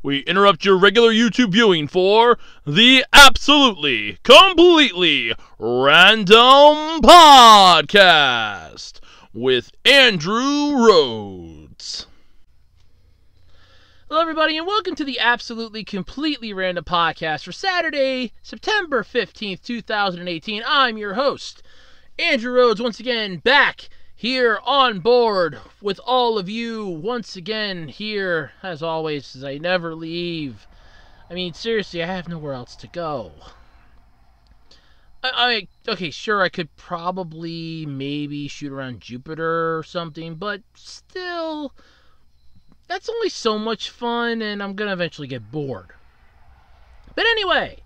we interrupt your regular YouTube viewing for the absolutely, completely random podcast with Andrew Rhodes. Hello, everybody, and welcome to the absolutely, completely random podcast for Saturday, September 15th, 2018. I'm your host, Andrew Rhodes, once again back here on board with all of you. Once again here, as always, as I never leave. I mean, seriously, I have nowhere else to go. Okay, sure, I could probably maybe shoot around Jupiter or something, but still, that's only so much fun, and I'm going to eventually get bored. But anyway,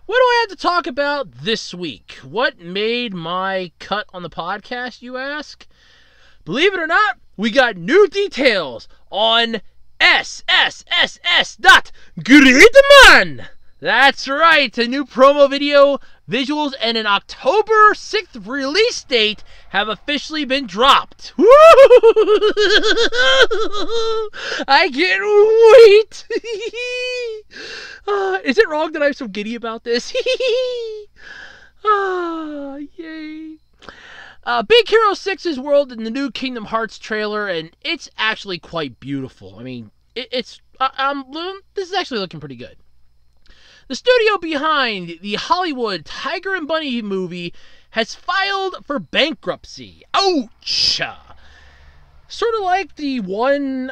what do I have to talk about this week? What made my cut on the podcast, you ask? Believe it or not, we got new details on SSSS.Gridman. That's right, a new promo video, visuals, and an October 6th release date have officially been dropped. Woo! I can't wait. Is it wrong that I'm so giddy about this? Yay. Big Hero 6's world in the new Kingdom Hearts trailer, and it's actually quite beautiful. I mean, this is actually looking pretty good. The studio behind the Hollywood Tiger and Bunny movie has filed for bankruptcy. Ouch! Sort of like the one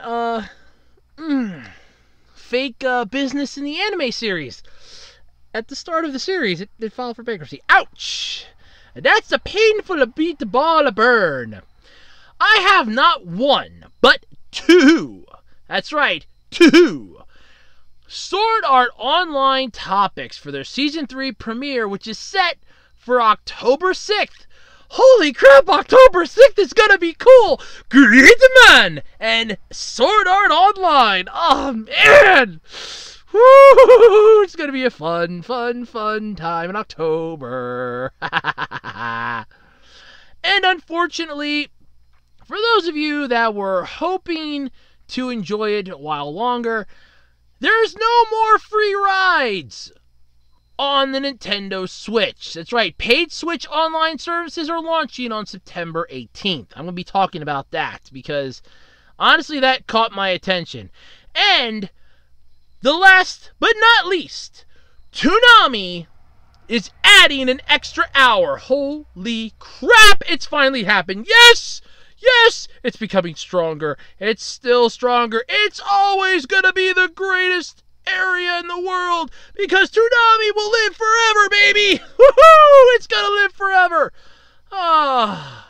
fake business in the anime series. At the start of the series, it filed for bankruptcy. Ouch! That's a painful beat the ball of burn. I have not one, but two. That's right, two. Sword Art Online topics for their Season 3 premiere, which is set for October 6th. Holy crap, October 6th is gonna be cool! Gridman and Sword Art Online. Oh, man! Woo! It's gonna be a fun time in October. And unfortunately, for those of you that were hoping to enjoy it a while longer, there's no more free rides on the Nintendo Switch. That's right, paid Switch online services are launching on September 18th. I'm going to be talking about that because, honestly, that caught my attention. And the last but not least, Toonami is adding an extra hour. Holy crap, it's finally happened. Yes! Yes, it's becoming stronger. It's still stronger. It's always going to be the greatest area in the world because Toonami will live forever, baby. Woohoo! It's going to live forever. Yeah,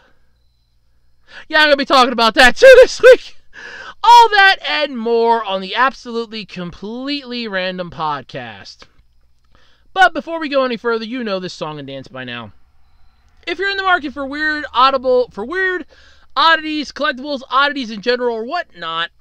I'm going to be talking about that too this week. All that and more on the absolutely, completely random podcast. But before we go any further, you know this song and dance by now. If you're in the market for weird oddities, collectibles, oddities in general, or whatnot,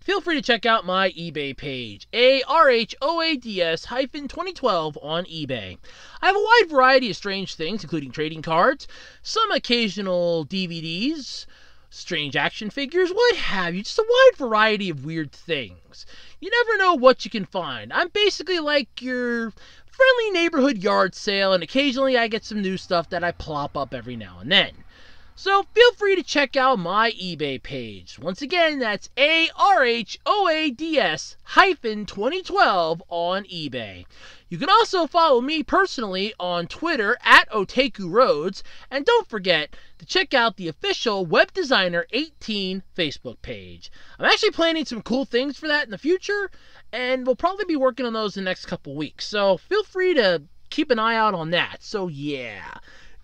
feel free to check out my eBay page, ARHOADS-2012 on eBay. I have a wide variety of strange things, including trading cards, some occasional DVDs, strange action figures, what have you, just a wide variety of weird things. You never know what you can find. I'm basically like your friendly neighborhood yard sale, and occasionally I get some new stuff that I plop up every now and then. So feel free to check out my eBay page. Once again, that's ARHOADS-2012 on eBay. You can also follow me personally on Twitter at OtakuRhodes, and don't forget to check out the official Web Designer 18 Facebook page. I'm actually planning some cool things for that in the future, and we'll probably be working on those in the next couple weeks. So feel free to keep an eye out on that. So yeah,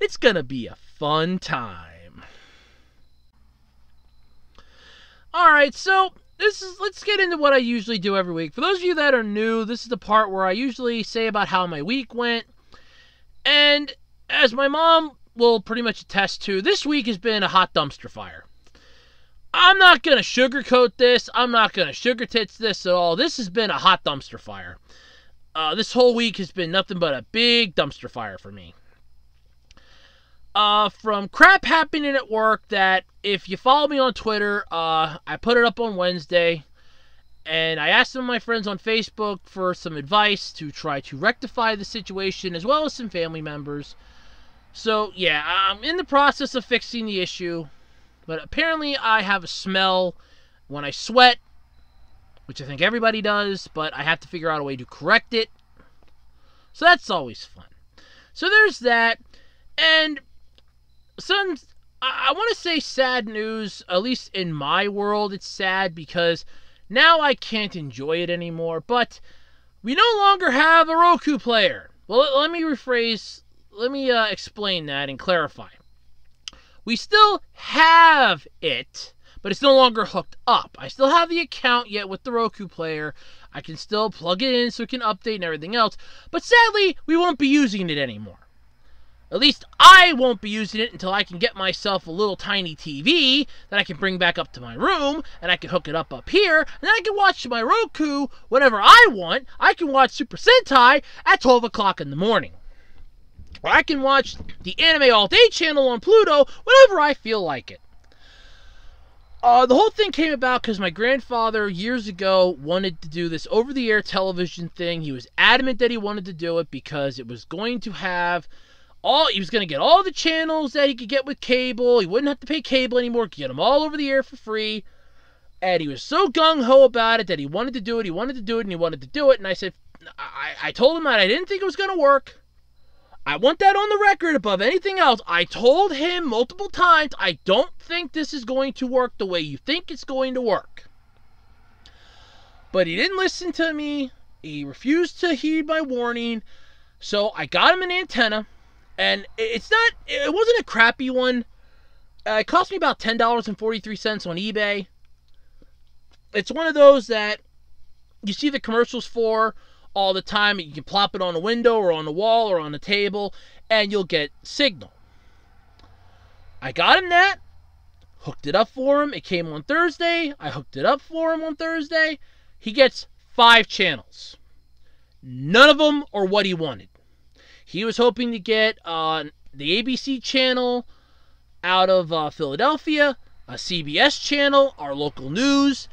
it's gonna be a fun time. Alright, so let's get into what I usually do every week. For those of you that are new, this is the part where I usually say about how my week went. And as my mom will pretty much attest to, this week has been a hot dumpster fire. I'm not going to sugarcoat this. I'm not going to sugar tits this at all. This has been a hot dumpster fire. This whole week has been nothing but a big dumpster fire for me. From crap happening at work that, if you follow me on Twitter, I put it up on Wednesday, And I asked some of my friends on Facebook for some advice to try to rectify the situation, as well as some family members. So, yeah, I'm in the process of fixing the issue. But apparently I have a smell when I sweat, which I think everybody does, but I have to figure out a way to correct it. So that's always fun. So there's that. And I want to say sad news, at least in my world it's sad because now I can't enjoy it anymore, but we no longer have a Roku player. Well, let me explain that and clarify. We still have it, but it's no longer hooked up. I still have the account yet with the Roku player. I can still plug it in so it can update and everything else, but sadly, we won't be using it anymore. At least I won't be using it until I can get myself a little tiny TV that I can bring back up to my room, and I can hook it up here, and then I can watch my Roku whenever I want. I can watch Super Sentai at 12 o'clock in the morning. Or I can watch the Anime All Day channel on Pluto whenever I feel like it. The whole thing came about because my grandfather years ago wanted to do this over-the-air television thing. He was adamant that he wanted to do it because it was going to have he was going to get all the channels that he could get with cable. He wouldn't have to pay cable anymore. He could get them all over the air for free. And he was so gung-ho about it that he wanted to do it. He wanted to do it, and he wanted to do it. And I said, I told him that I didn't think it was going to work. I want that on the record above anything else. I told him multiple times, I don't think this is going to work the way you think it's going to work. But he didn't listen to me. He refused to heed my warning. So I got him an antenna. And it wasn't a crappy one. It cost me about $10.43 on eBay. It's one of those that you see the commercials for all the time. You can plop it on a window or on the wall or on a table, and you'll get signal. I got him that. Hooked it up for him. It came on Thursday. I hooked it up for him on Thursday. He gets 5 channels. None of them are what he wanted. He was hoping to get the ABC channel out of Philadelphia, a CBS channel, our local news,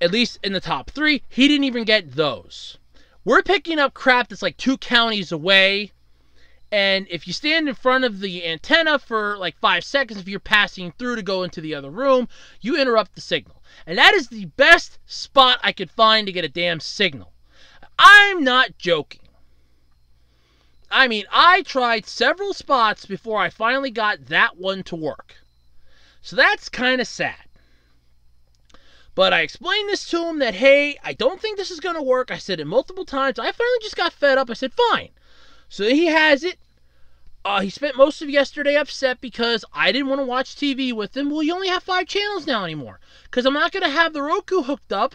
at least in the top 3. He didn't even get those. We're picking up crap that's like 2 counties away, and if you stand in front of the antenna for like 5 seconds, if you're passing through to go into the other room, you interrupt the signal. And that is the best spot I could find to get a damn signal. I'm not joking. I mean, I tried several spots before I finally got that one to work. So that's kind of sad. But I explained this to him that, hey, I don't think this is going to work. I said it multiple times. I finally just got fed up. I said, fine. So he has it. He spent most of yesterday upset because I didn't want to watch TV with him. Well, you only have 5 channels now anymore. Because I'm not going to have the Roku hooked up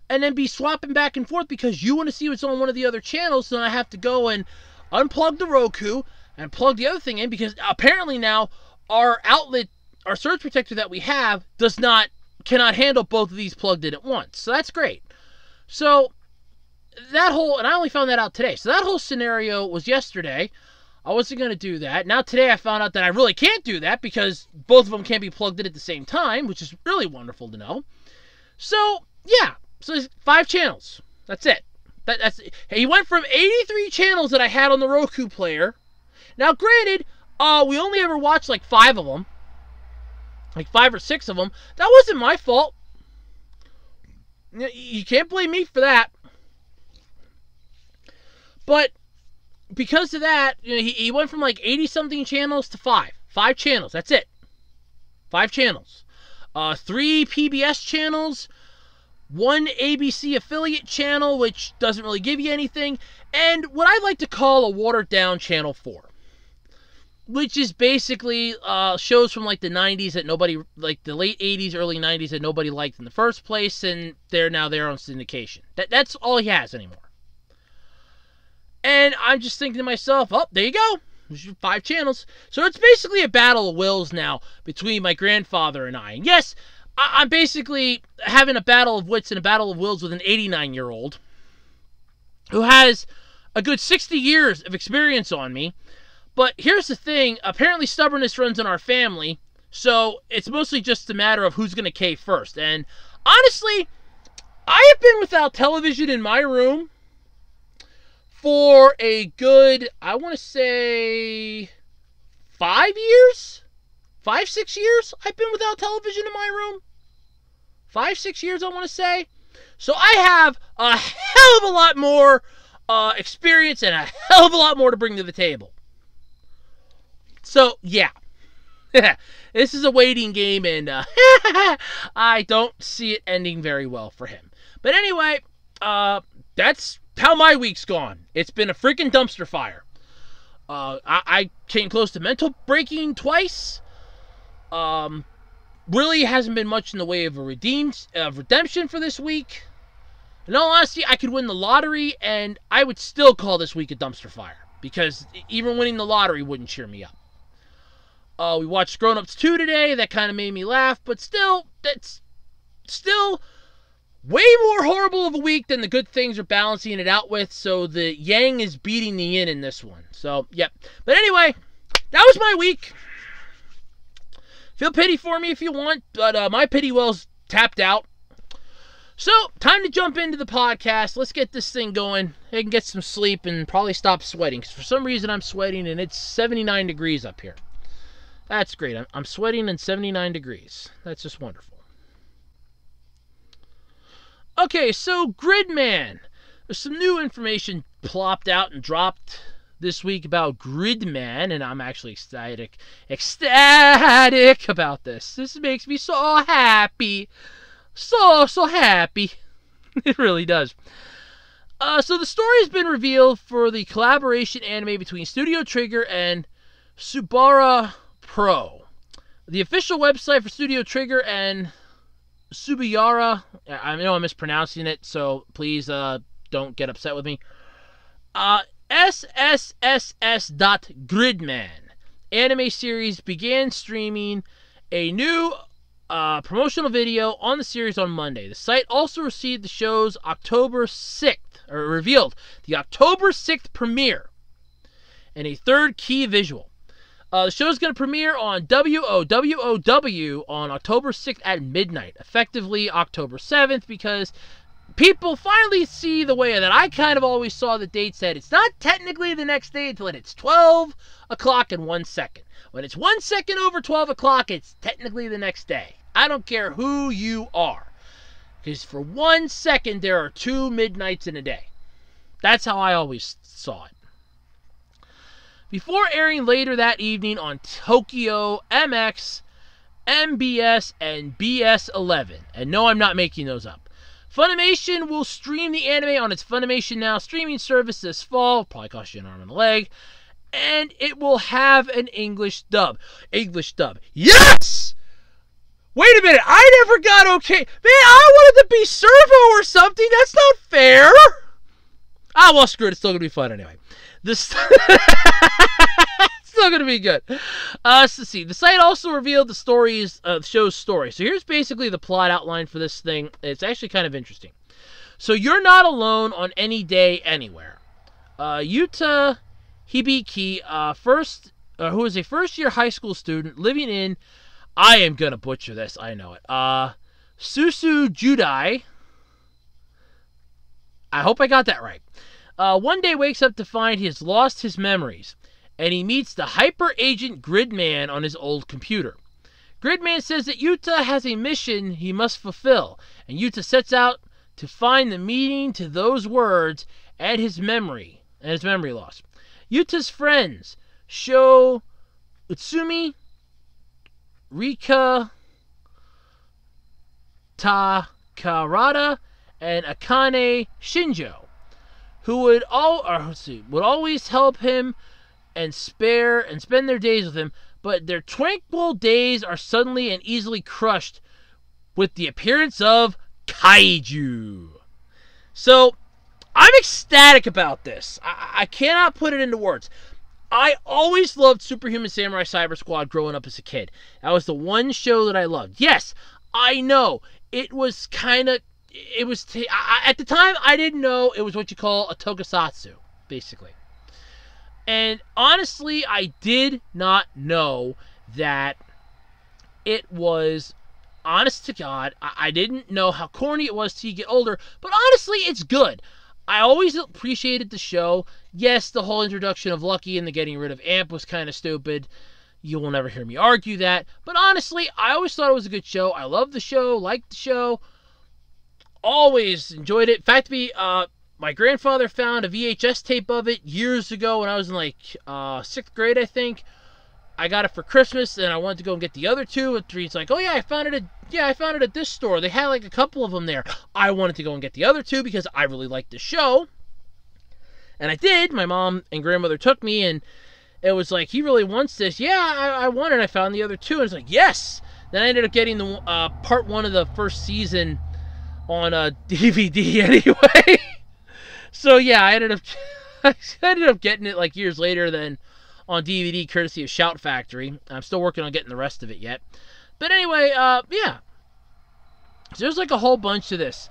and then be swapping back and forth because you want to see what's on one of the other channels. So then I have to go and unplug the Roku and plug the other thing in because apparently now our outlet, our surge protector that we have cannot handle both of these plugged in at once. So that's great. So that whole, and I only found that out today. So that whole scenario was yesterday. I wasn't going to do that. Now today I found out that I really can't do that because both of them can't be plugged in at the same time, which is really wonderful to know. So yeah, so there's 5 channels. That's it. He went from 83 channels that I had on the Roku player. Now, granted, we only ever watched like 5 of them. Like 5 or 6 of them. That wasn't my fault. You can't blame me for that. But because of that, he went from like 80-something channels to 5. 5 channels, that's it. 5 channels. 3 PBS channels. 1 ABC affiliate channel, which doesn't really give you anything, and what I like to call a watered-down Channel 4, which is basically shows from like the 90s that nobody, like the late 80s, early 90s that nobody liked in the first place, and they're now there on syndication. That's all he has anymore. And I'm just thinking to myself, oh, there you go. There's your 5 channels. So it's basically a battle of wills now between my grandfather and I. And yes, I'm basically having a battle of wits and a battle of wills with an 89-year-old who has a good 60 years of experience on me. But here's the thing. Apparently stubbornness runs in our family, so it's mostly just a matter of who's going to cave first. And honestly, I have been without television in my room for a good, I want to say, 5 years? 5, 6 years I've been without television in my room. 5, 6 years, I want to say. So I have a hell of a lot more experience and a hell of a lot more to bring to the table. So, yeah. This is a waiting game, and I don't see it ending very well for him. But anyway, that's how my week's gone. It's been a freaking dumpster fire. I came close to mental breaking twice. Really hasn't been much in the way of a redemption for this week. In all honesty, I could win the lottery, and I would still call this week a dumpster fire, because even winning the lottery wouldn't cheer me up. We watched Grown Ups 2 today. That kind of made me laugh, but still, that's still way more horrible of a week than the good things are balancing it out with, so the yang is beating the yin in this one. So, yep. But anyway, that was my week. Feel pity for me if you want, but my pity well's tapped out. So, time to jump into the podcast. Let's get this thing going. I can get some sleep and probably stop sweating, because for some reason I'm sweating and it's 79 degrees up here. That's great. I'm sweating and 79 degrees. That's just wonderful. Okay, so Gridman. There's some new information plopped out and dropped this week about Gridman, and I'm actually ecstatic about this. This makes me so happy. So happy. It really does. So the story has been revealed for the collaboration anime between Studio Trigger and Subara Pro. The official website for Studio Trigger and Subayara, I know I'm mispronouncing it, so please don't get upset with me. SSSS.Gridman anime series began streaming a new promotional video on the series on Monday. The site also received the show's October 6th, or revealed the October 6th premiere and a third key visual. The show's going to premiere on WOWOW on October 6th at midnight, effectively October 7th, because people finally see the way that I kind of always saw the dates, that it's not technically the next day until it's 12 o'clock and 1 second. When it's 1 second over 12 o'clock, it's technically the next day. I don't care who you are, because for 1 second there are 2 midnights in a day. That's how I always saw it. Before airing later that evening on Tokyo, MX, MBS, and BS11. And no, I'm not making those up. Funimation will stream the anime on its Funimation Now streaming service this fall. Probably cost you an arm and a leg. And it will have an English dub. English dub. Yes! Wait a minute, I never got okay. Man, I wanted to be Servo or something. That's not fair. Ah, well, screw it. It's still going to be fun anyway. This it's still going to be good. Let's see. The site also revealed the show's story. So here's basically the plot outline for this thing. It's actually kind of interesting. So you're not alone on any day anywhere. Yuta Hibiki, who is a first-year high school student living in, I am going to butcher this, I know it, Susu Judai. I hope I got that right. One day wakes up to find he has lost his memories, and he meets the hyper agent Gridman on his old computer. Gridman says that Yuta has a mission he must fulfill, and Yuta sets out to find the meaning to those words and his memory loss. Yuta's friends, Sho Utsumi, Rika Takarada, and Akane Shinjo, who would always help him and spend their days with him, but their tranquil days are suddenly and easily crushed with the appearance of Kaiju. So, I'm ecstatic about this. I cannot put it into words. I always loved Superhuman Samurai Cyber Squad growing up as a kid. That was the one show that I loved. Yes, I know. It was kind of... at the time, I didn't know it was what you call a tokusatsu, basically. And honestly, I did not know that it was honest to God, I didn't know how corny it was till you get older, but honestly, it's good. I always appreciated the show. Yes, the whole introduction of Lucky and the getting rid of Amp was kind of stupid. You will never hear me argue that. But honestly, I always thought it was a good show. I loved the show, liked the show, always enjoyed it. In fact, my grandfather found a VHS tape of it years ago when I was in like 6th grade, I think. I got it for Christmas, and I wanted to go and get the other two. And he's like, "Oh yeah, I found it at this store. They had like a couple of them there." I wanted to go and get the other two because I really liked the show, and I did. My mom and grandmother took me, and it was like, "He really wants this." Yeah, I want it. I found the other two, and it's like, yes. Then I ended up getting the part 1 of the first season on DVD anyway. So yeah, I ended up getting it like years later than on DVD, courtesy of Shout Factory. I'm still working on getting the rest of it yet. But anyway, yeah. So there's like a whole bunch of this.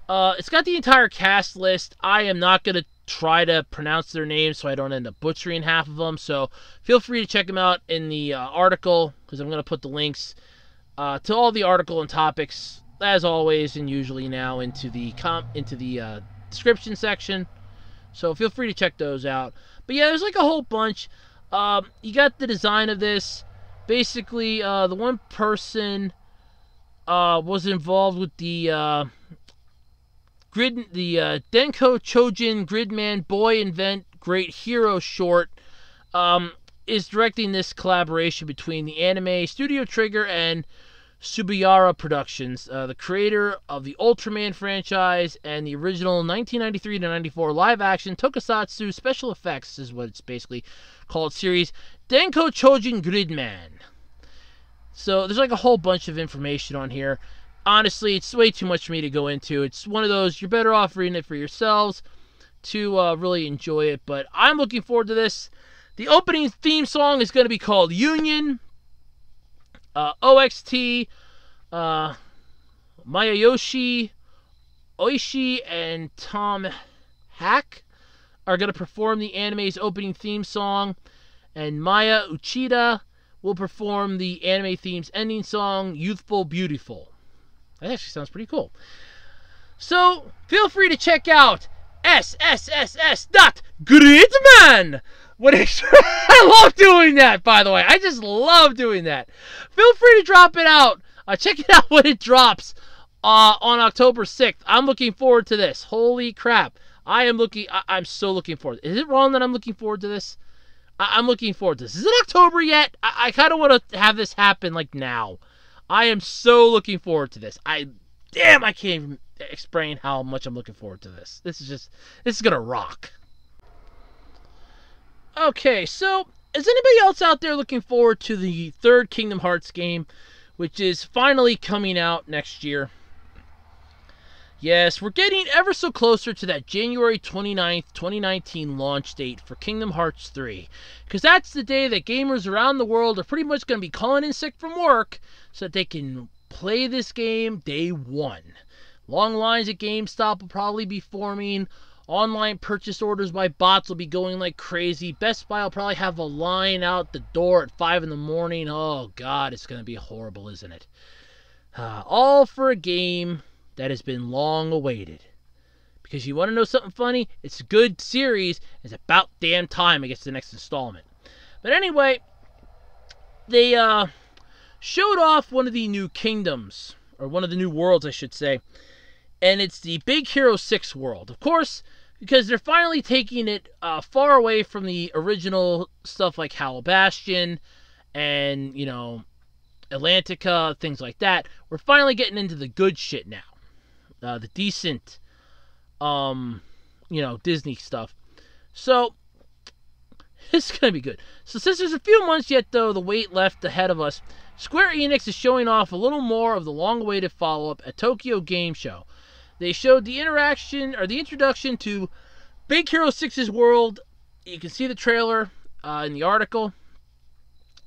It's got the entire cast list. I am not going to try to pronounce their names so I don't end up butchering half of them. So feel free to check them out in the article, because I'm going to put the links to all the article and topics, as always and usually now, into the description section. So feel free to check those out. But yeah, there's like a whole bunch. You got the design of this. Basically, the one person was involved with the Denko Chojin Gridman Boy Invent Great Hero short, is directing this collaboration between the anime Studio Trigger and Subayara Productions, the creator of the Ultraman franchise and the original 1993-94 live-action tokusatsu special effects is what it's basically called, series Denko Chojin Gridman. So there's like a whole bunch of information on here. Honestly, it's way too much for me to go into. It's one of those, you're better off reading it for yourselves to really enjoy it. But I'm looking forward to this. The opening theme song is going to be called Union. OXT, Masayoshi Oishi, and Tom Hack are going to perform the anime's opening theme song, and Maya Uchida will perform the anime theme's ending song, Youthful Beautiful. That actually sounds pretty cool. So, feel free to check out SSSS.Gridman. I love doing that, by the way. I just love doing that. Feel free to drop it out. Check it out when it drops on October 6th. I'm looking forward to this. Holy crap. I'm so looking forward. Is it wrong that I'm looking forward to this? I'm looking forward to this. Is it October yet? I kind of want to have this happen like now. I am so looking forward to this. I can't even explain how much I'm looking forward to this. This is going to rock. Okay, so is anybody else out there looking forward to the third Kingdom Hearts game, which is finally coming out next year? Yes, we're getting ever so closer to that January 29th, 2019 launch date for Kingdom Hearts 3. Because that's the day that gamers around the world are pretty much going to be calling in sick from work so that they can play this game day one. Long lines at GameStop will probably be forming. Online purchase orders by bots will be going like crazy. Best Buy will probably have a line out the door at 5 in the morning. Oh, God, it's going to be horrible, isn't it? All for a game that has been long awaited. Because you want to know something funny? It's a good series. It's about damn time it gets the next installment. But anyway, they showed off one of the new kingdoms, or one of the new worlds, I should say. And it's the Big Hero 6 world. Of course, because they're finally taking it far away from the original stuff like Howl Bastion and, Atlantica, things like that. We're finally getting into the good shit now. The decent, Disney stuff. So, it's going to be good. So, since there's a few months yet, though, the wait left ahead of us, Square Enix is showing off a little more of the long-awaited follow-up at Tokyo Game Show. They showed the introduction to Big Hero 6's world. You can see the trailer in the article.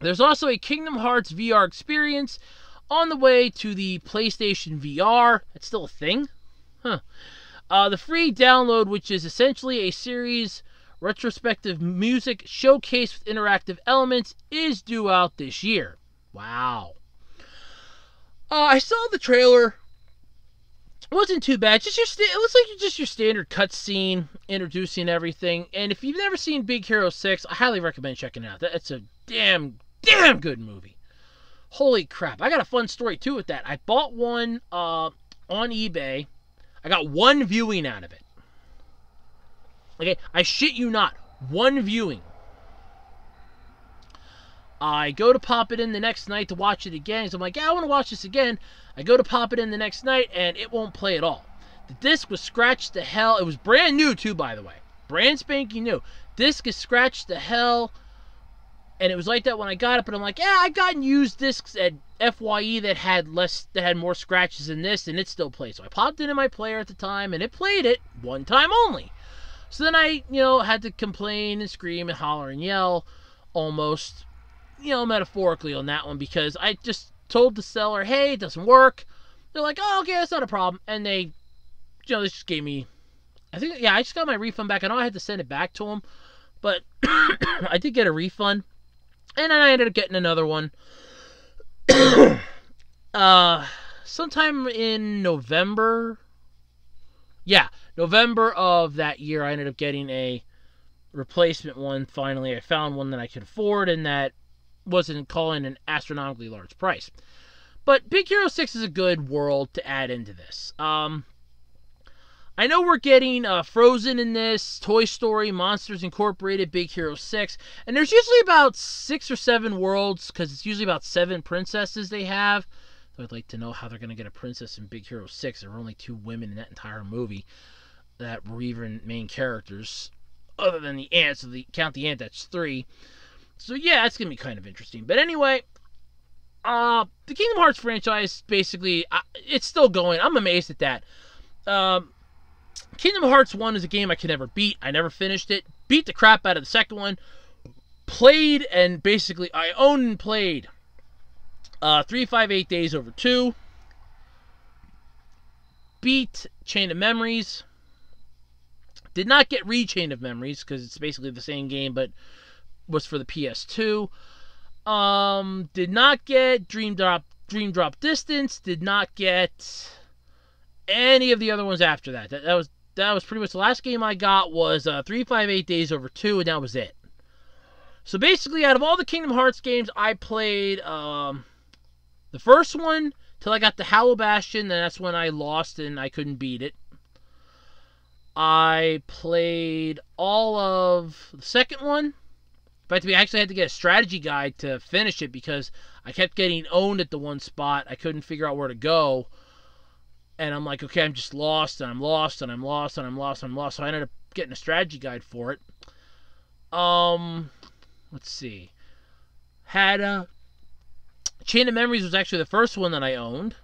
There's also a Kingdom Hearts VR experience on the way to the PlayStation VR. That's still a thing? Huh. The free download, which is essentially a series retrospective music showcase with interactive elements, is due out this year. Wow. I saw the trailer. It wasn't too bad. It looks like just your standard cutscene introducing everything. And if you've never seen Big Hero 6, I highly recommend checking it out. It's a damn good movie. Holy crap. I got a fun story, too, with that. I bought one on eBay. I got one viewing out of it. Okay, I shit you not. One viewing. I go to pop it in the next night to watch it again. So I'm like, yeah, I want to watch this again. I go to pop it in the next night, and it won't play at all. The disc was scratched to hell. It was brand new, too, by the way. Brand spanking new. Disc is scratched to hell. And it was like that when I got it, but I'm like, yeah, I've gotten used discs at FYE that had more scratches than this, and it still plays. So I popped it in my player at the time, and it played it one time only. So then I, had to complain and scream and holler and yell almost, metaphorically on that one, because I just told the seller, hey, it doesn't work. They're like, oh, okay, that's not a problem. And they, they just gave me, I just got my refund back. I know I had to send it back to them, but I did get a refund. And then I ended up getting another one. Sometime in November. Yeah, November of that year, I ended up getting a replacement one. Finally, I found one that I could afford and that wasn't calling an astronomically large price. But Big Hero 6 is a good world to add into this. I know we're getting Frozen in this, Toy Story, Monsters Incorporated, Big Hero 6, and there's usually about 6 or 7 worlds, because it's usually about 7 princesses they have. So I'd like to know how they're going to get a princess in Big Hero 6. There were only 2 women in that entire movie that were even main characters, other than the ant, so count the ant, that's 3. So yeah, that's going to be kind of interesting. But anyway, the Kingdom Hearts franchise, basically, it's still going. I'm amazed at that. Kingdom Hearts 1 is a game I could never beat. I never finished it. Beat the crap out of the second one. Played and basically I owned and played 358 Days Over 2. Beat Chain of Memories. Did not get Chain of Memories because it's basically the same game but was for the PS2. Did not get Dream Drop Distance. Did not get any of the other ones after that. That was pretty much the last game I got was 358 Days Over 2, and that was it. So basically, out of all the Kingdom Hearts games, I played the first one till I got to Hollow Bastion, and that's when I lost and I couldn't beat it. I played all of the second one. In fact, we actually had to get a strategy guide to finish it because I kept getting owned at the one spot. I couldn't figure out where to go. And I'm like, okay, I'm just lost, and I'm lost, and I'm lost, and I'm lost, and I'm lost. So I ended up getting a strategy guide for it. Let's see. Had Chain of Memories was actually the first one that I owned.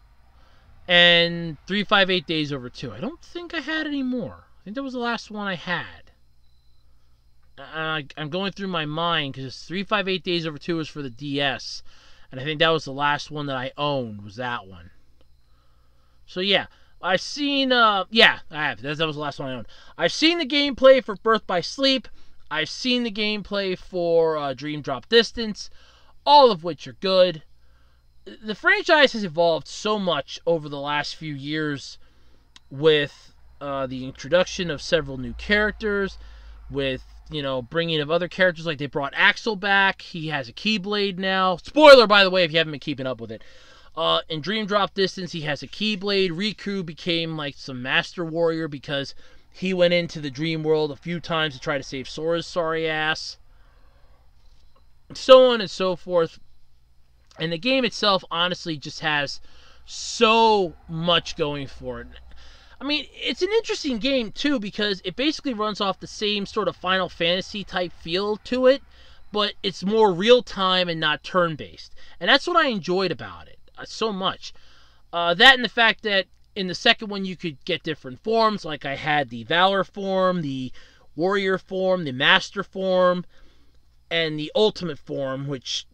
And 358 Days Over 2. I don't think I had any more. I think that was the last one I had. I'm going through my mind because 358 Days Over 2 was for the DS. And I think that was the last one that I owned, was that one. So yeah, I've seen, yeah, I have. That was the last one I owned. I've seen the gameplay for Birth by Sleep. I've seen the gameplay for Dream Drop Distance, all of which are good. The franchise has evolved so much over the last few years with the introduction of several new characters, with, bringing of other characters, like they brought Axel back. He has a Keyblade now. Spoiler, by the way, if you haven't been keeping up with it. In Dream Drop Distance, he has a Keyblade. Riku became like some master warrior because he went into the dream world a few times to try to save Sora's sorry ass. So on and so forth. And the game itself, honestly, just has so much going for it. I mean, it's an interesting game, too, because it basically runs off the same sort of Final Fantasy type feel to it, but it's more real-time and not turn-based. And that's what I enjoyed about it so much. That and the fact that in the second one you could get different forms, like I had the Valor form, the Warrior form, the Master form, and the Ultimate form, which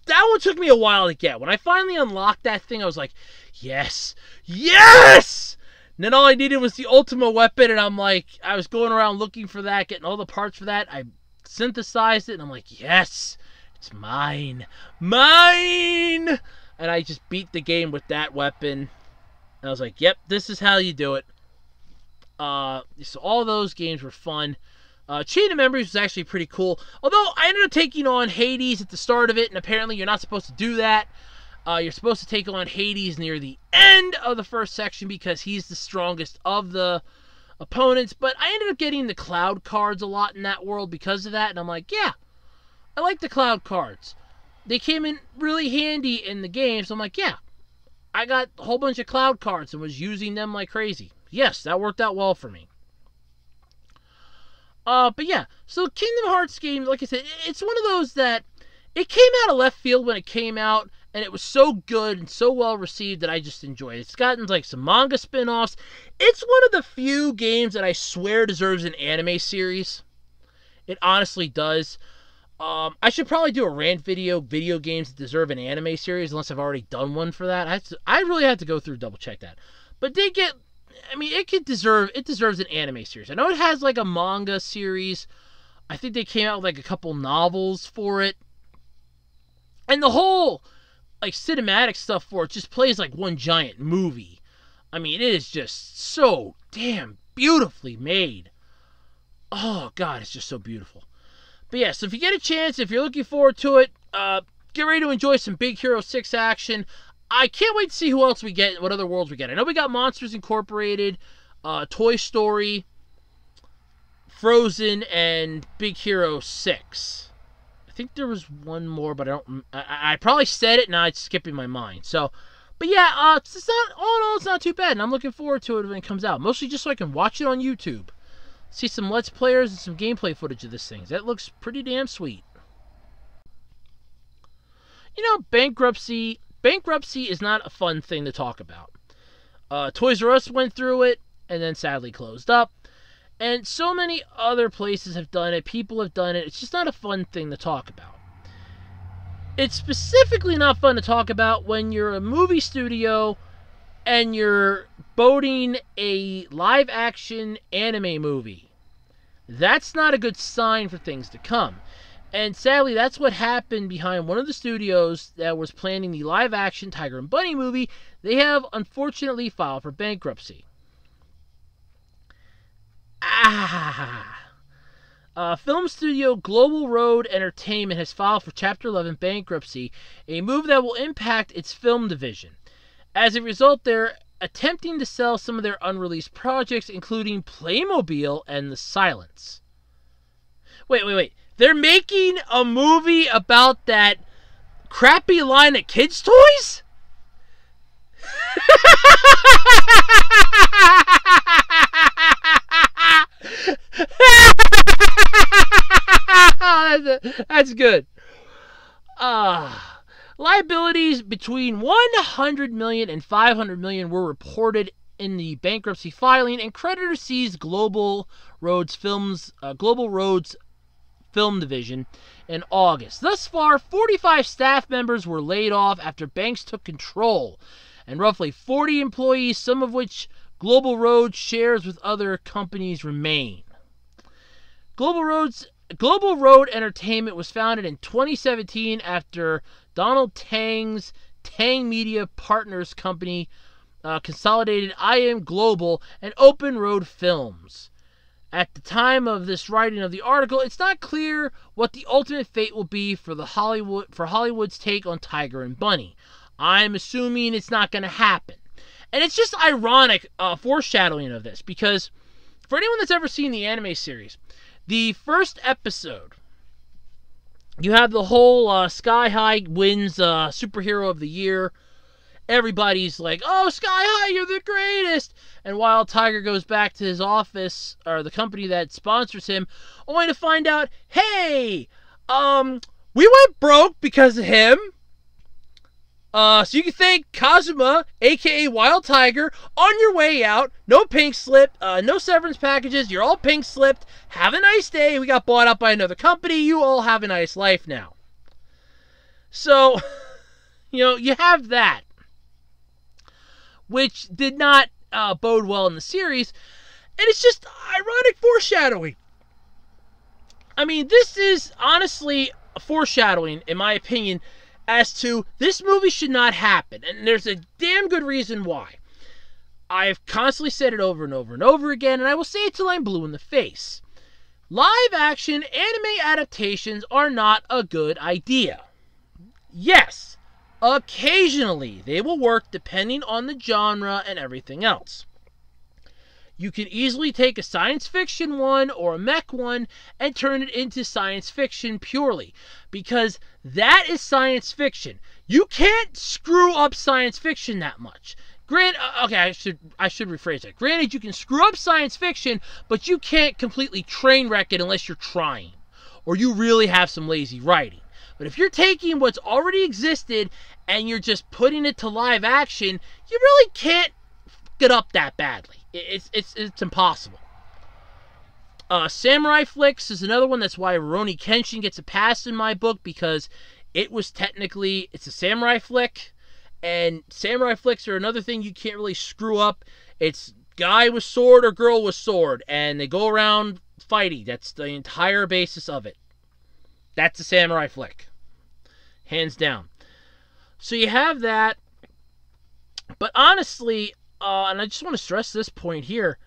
that one took me a while to get. When I finally unlocked that thing, I was like, yes! Yes! And then all I needed was the Ultimate weapon, and I'm like, I was going around looking for that, getting all the parts for that. I synthesized it, and I'm like, yes! It's mine! Mine! and I just beat the game with that weapon. And I was like, yep, this is how you do it. So all those games were fun. Chain of Memories was actually pretty cool. Although I ended up taking on Hades at the start of it, and apparently you're not supposed to do that. You're supposed to take on Hades near the end of the first section because he's the strongest of the opponents. But I ended up getting the cloud cards a lot in that world because of that, and I'm like, yeah, I like the cloud cards. They came in really handy in the game, so I'm like, yeah, I got a whole bunch of cloud cards and was using them like crazy. Yes, that worked out well for me. But yeah, so Kingdom Hearts game, like I said, it's one of those that it came out of left field when it came out, and it was so good and so well received that I just enjoyed it. It's gotten like some manga spin-offs. It's one of the few games that I swear deserves an anime series. It honestly does. I should probably do a rant video games that deserve an anime series, unless I've already done one for that. I really had to go through double check that. But it deserves an anime series. I know it has like a manga series. I think they came out with like a couple novels for it. And the whole like cinematic stuff for it just plays like one giant movie. I mean, it is just so damn beautifully made. Oh god, it's just so beautiful. But yeah, so if you get a chance, if you're looking forward to it, get ready to enjoy some Big Hero 6 action. I can't wait to see who else we get, what other worlds we get. I know we got Monsters Incorporated, Toy Story, Frozen, and Big Hero 6. I think there was one more, but I probably said it, now it's skipping my mind. So, but yeah, it's not, all in all, it's not too bad, and I'm looking forward to it when it comes out. Mostly just so I can watch it on YouTube. See some Let's Players and some gameplay footage of this thing. That looks pretty damn sweet. You know, bankruptcy is not a fun thing to talk about. Toys R Us went through it, and then sadly closed up. And so many other places have done it. People have done it. It's just not a fun thing to talk about. It's specifically not fun to talk about when you're a movie studio and you're boating a live-action anime movie. That's not a good sign for things to come. And sadly, that's what happened behind one of the studios that was planning the live-action Tiger and Bunny movie. They have, unfortunately, filed for bankruptcy. Film studio Global Road Entertainment has filed for Chapter 11 bankruptcy, a move that will impact its film division. As a result, they're attempting to sell some of their unreleased projects, including Playmobil and The Silence. Wait. They're making a movie about that crappy line of kids' toys? That's good. Liabilities between $100 million and $500 million were reported in the bankruptcy filing, and creditors seized Global Road's film division in August. Thus far, 45 staff members were laid off after banks took control, and roughly 40 employees, some of which Global Road shares with other companies, remain. Global Road Entertainment was founded in 2017 after Donald Tang's Tang Media Partners company consolidated IM Global and Open Road Films. At the time of this writing of the article, it's not clear what the ultimate fate will be for Hollywood's take on Tiger and Bunny. I'm assuming it's not going to happen. And it's just ironic foreshadowing of this, because for anyone that's ever seen the anime series, the first episode, you have the whole Sky High wins Superhero of the Year. Everybody's like, oh, Sky High, you're the greatest. And while Tiger goes back to his office, or the company that sponsors him, only to find out, hey, we went broke because of him. So you can thank Kazuma, a.k.a. Wild Tiger, on your way out. No pink slip, no severance packages. You're all pink slipped. Have a nice day. We got bought out by another company. You all have a nice life now. So, you have that, which did not bode well in the series. And it's just ironic foreshadowing. I mean, this is honestly a foreshadowing, in my opinion, as to this movie should not happen. And there's a damn good reason why. I've constantly said it over and over and over again, and I will say it till I'm blue in the face. Live action anime adaptations are not a good idea. Yes, occasionally they will work depending on the genre and everything else. You can easily take a science fiction one or a mech one and turn it into science fiction purely, because that is science fiction. You can't screw up science fiction that much. Okay, I should rephrase that. Granted, you can screw up science fiction, but you can't completely train wreck it unless you're trying, or you really have some lazy writing. But if you're taking what's already existed and you're just putting it to live action, you really can't fuck it up that badly. It's impossible. Samurai flicks is another one. That's why Rurouni Kenshin gets a pass in my book, because it's a samurai flick. And samurai flicks are another thing you can't really screw up. It's guy with sword or girl with sword, and they go around fighting. That's the entire basis of it. That's a samurai flick. Hands down. So you have that. But honestly, and I just want to stress this point here,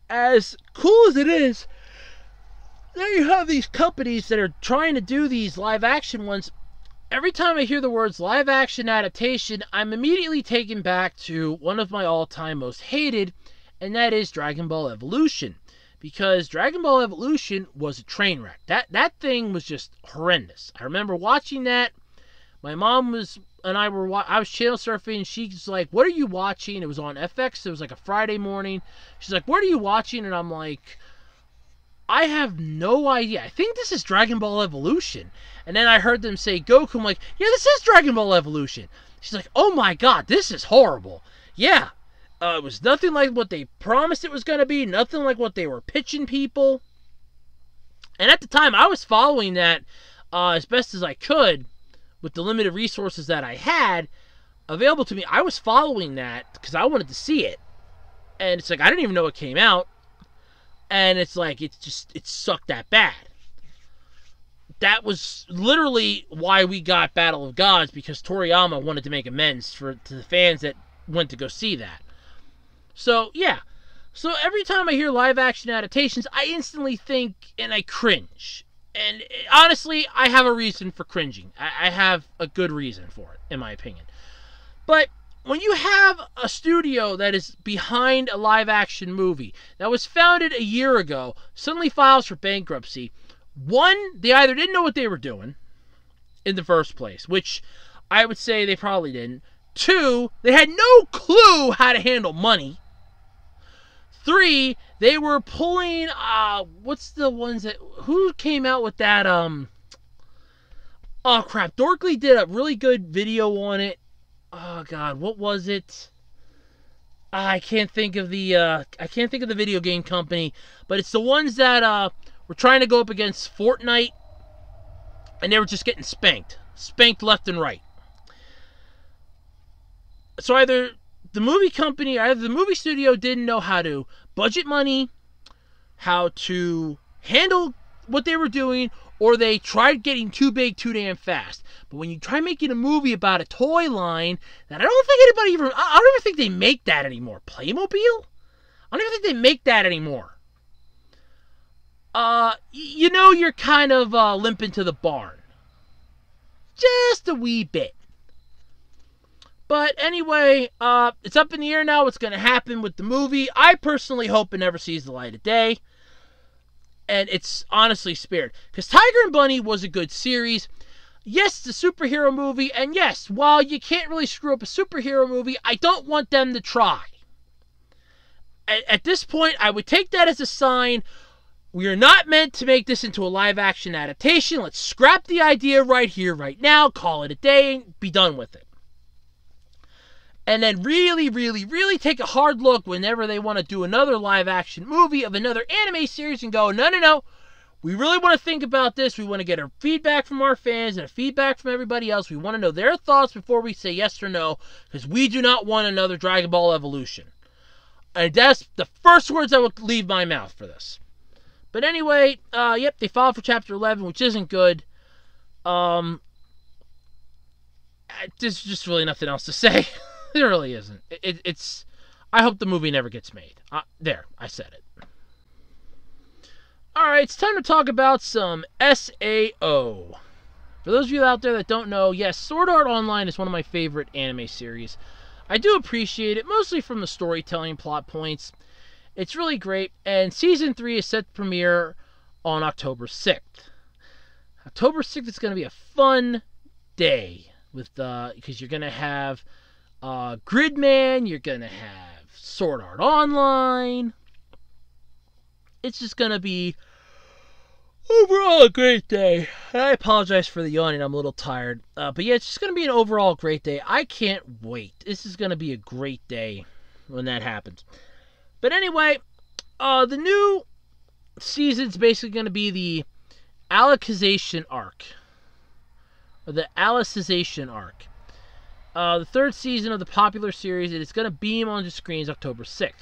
as cool as it is, now you have these companies that are trying to do these live action ones. Every time I hear the words live action adaptation, I'm immediately taken back to one of my all-time most hated, and that is Dragon Ball Evolution. Because Dragon Ball Evolution was a train wreck. That thing was just horrendous. I remember watching that. My mom I was channel surfing, and she's like, "What are you watching?" It was on FX. It was like a Friday morning. She's like, "What are you watching?" And I'm like, I have no idea. I think this is Dragon Ball Evolution. And then I heard them say Goku. I'm like, yeah, this is Dragon Ball Evolution. She's like, oh my god, this is horrible. Yeah, it was nothing like what they promised it was going to be. Nothing like what they were pitching people. And at the time, I was following that as best as I could with the limited resources that I had available to me. I was following that because I wanted to see it. And it's like, I didn't even know it came out. And it's like, it sucked that bad. That was literally why we got Battle of Gods, because Toriyama wanted to make amends to the fans that went to go see that. So, yeah. So every time I hear live action adaptations, I instantly think and I cringe. And honestly, I have a reason for cringing. I have a good reason for it, in my opinion. But when you have a studio that is behind a live action movie that was founded a year ago, suddenly files for bankruptcy, one, they either didn't know what they were doing in the first place, which I would say they probably didn't. Two, they had no clue how to handle money. Three, they were pulling, what's the ones that, who came out with that, oh crap, Dorkly did a really good video on it. Oh god, what was it? I can't think of the video game company, but it's the ones that were trying to go up against Fortnite, and they were just getting spanked left and right. So either the movie studio didn't know how to budget money, how to handle what they were doing, or they tried getting too big too damn fast. But when you try making a movie about a toy line that I don't even think they make that anymore. Playmobil? I don't even think they make that anymore. You know you're kind of limping to the barn. Just a wee bit. But anyway, it's up in the air now what's going to happen with the movie. I personally hope it never sees the light of day. And it's honestly spared. Because Tiger and Bunny was a good series. Yes, it's a superhero movie. And yes, while you can't really screw up a superhero movie, I don't want them to try. At this point, I would take that as a sign. We are not meant to make this into a live-action adaptation. Let's scrap the idea right here, right now. Call it a day and be done with it. And then really, really, really take a hard look whenever they want to do another live-action movie of another anime series and go, no, no, no. We really want to think about this. We want to get a feedback from our fans and a feedback from everybody else. We want to know their thoughts before we say yes or no, because we do not want another Dragon Ball Evolution. And that's the first words that would leave my mouth for this. But anyway, yep, they filed for Chapter 11, which isn't good. there's just really nothing else to say. There really isn't. It's. I hope the movie never gets made. There, I said it. Alright, it's time to talk about some SAO. For those of you out there that don't know, yes, Sword Art Online is one of my favorite anime series. I do appreciate it, mostly from the storytelling plot points. It's really great, and Season 3 is set to premiere on October 6th. October 6th is going to be a fun day, with because you're going to have Gridman, you're going to have Sword Art Online. It's just going to be overall a great day. I apologize for the yawning. I'm a little tired. But yeah, it's just going to be an overall great day. I can't wait. This is going to be a great day when that happens. But anyway, the new season's basically going to be the Alicization arc. Or the Alicization arc. The third season of the popular series. It is going to beam onto screens October 6th.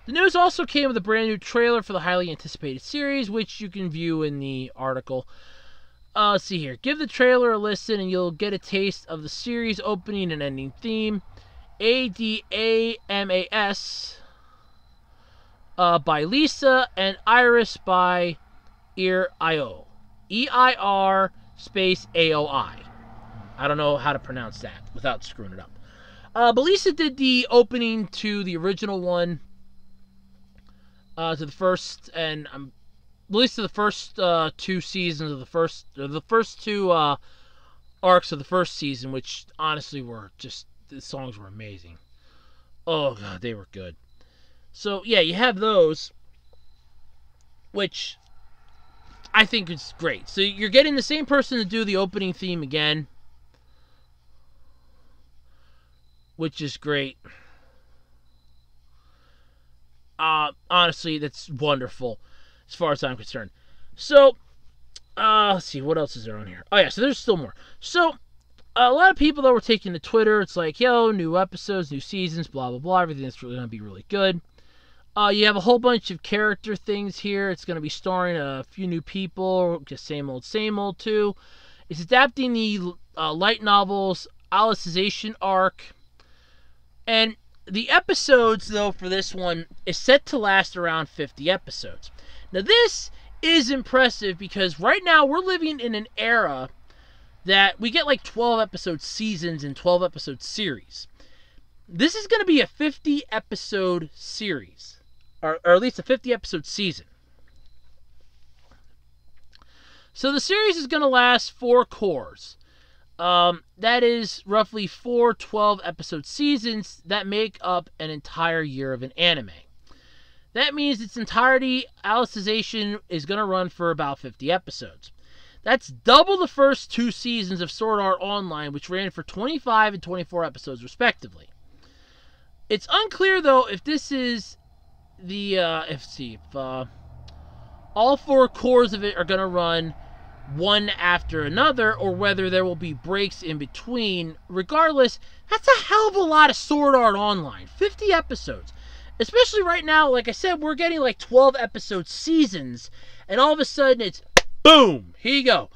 The news also came with a brand new trailer for the highly anticipated series, which you can view in the article. Let's see here. Give the trailer a listen and you'll get a taste of the series opening and ending theme. ADAMAS by Lisa and Iris by EIR. EIR space AOI. I don't know how to pronounce that without screwing it up. But Lisa did the opening to the original one. To the first, and at least to the first two seasons of the first two arcs of the first season, which honestly were just, the songs were amazing. Oh god, they were good. So yeah, you have those, which I think is great. So you're getting the same person to do the opening theme again, which is great. Honestly, that's wonderful as far as I'm concerned. So, let's see, what else is there on here? Oh yeah, so there's still more. So, a lot of people that were taking to Twitter, it's like, yo, new episodes, new seasons, blah, blah, blah, everything that's really going to be really good. You have a whole bunch of character things here. It's going to be starring a few new people, just same old too. It's adapting the light novels Alicization arc, and the episodes, though, for this one is set to last around 50 episodes. Now, this is impressive because right now we're living in an era that we get like 12-episode seasons and 12-episode series. This is going to be a 50-episode series, or at least a 50-episode season. So the series is going to last 4 cores. That is roughly 4 12-episode seasons that make up an entire year of an anime. That means its entirety, Alicization, is going to run for about 50 episodes. That's double the first 2 seasons of Sword Art Online, which ran for 25 and 24 episodes respectively. It's unclear, though, if this is the, if all 4 cores of it are going to run one after another, or whether there will be breaks in between. Regardless, that's a hell of a lot of Sword Art Online. 50 episodes. Especially right now, like I said, we're getting like 12-episode seasons, and all of a sudden it's, boom, here you go.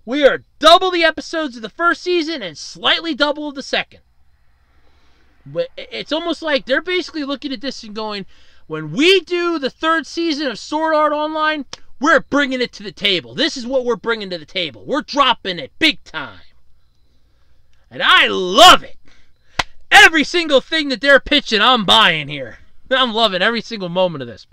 We are double the episodes of the first season and slightly double of the second. But it's almost like they're basically looking at this and going, when we do the 3rd season of Sword Art Online, we're bringing it to the table. This is what we're bringing to the table. We're dropping it big time. And I love it. Every single thing that they're pitching, I'm buying here. I'm loving every single moment of this.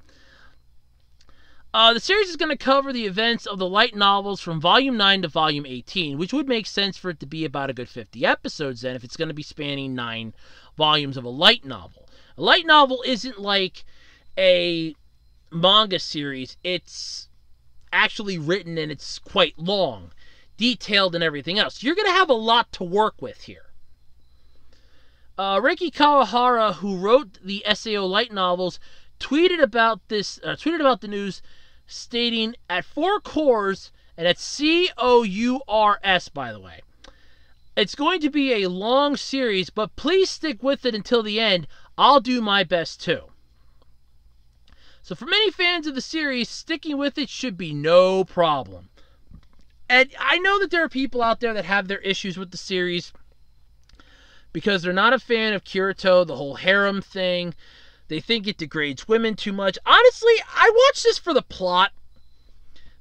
The series is going to cover the events of the light novels from Volume 9 to Volume 18, which would make sense for it to be about a good 50 episodes then if it's going to be spanning 9 volumes of a light novel. A light novel isn't like a manga series. It's actually written and it's quite long, detailed and everything else. You're going to have a lot to work with here. Reiki Kawahara, who wrote the SAO light novels, tweeted about the news, stating, at 4 cores, and it's COURS, by the way. It's going to be a long series, but please stick with it until the end. I'll do my best too. So for many fans of the series, sticking with it should be no problem. And I know that there are people out there that have their issues with the series. because they're not a fan of Kirito, the whole harem thing. They think it degrades women too much. Honestly, I watch this for the plot.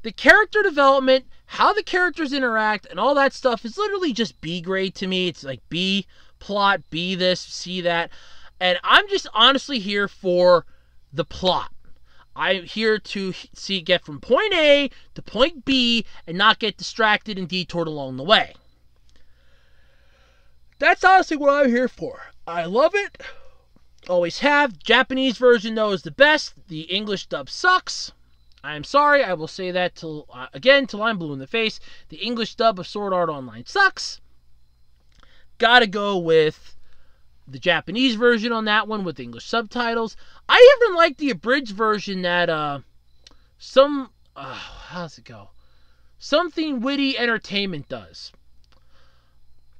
The character development, how the characters interact, and all that stuff is literally just B grade to me. It's like B plot, B this, C that. And I'm just honestly here for the plot. I'm here to get from point A to point B and not get distracted and detoured along the way. That's honestly what I'm here for. I love it. Always have. Japanese version, though, is the best. The English dub sucks. I'm sorry. I will say that till I'm blue in the face. The English dub of Sword Art Online sucks. Gotta go with the Japanese version on that one with English subtitles. I even like the abridged version that how's it go? Something Witty Entertainment does.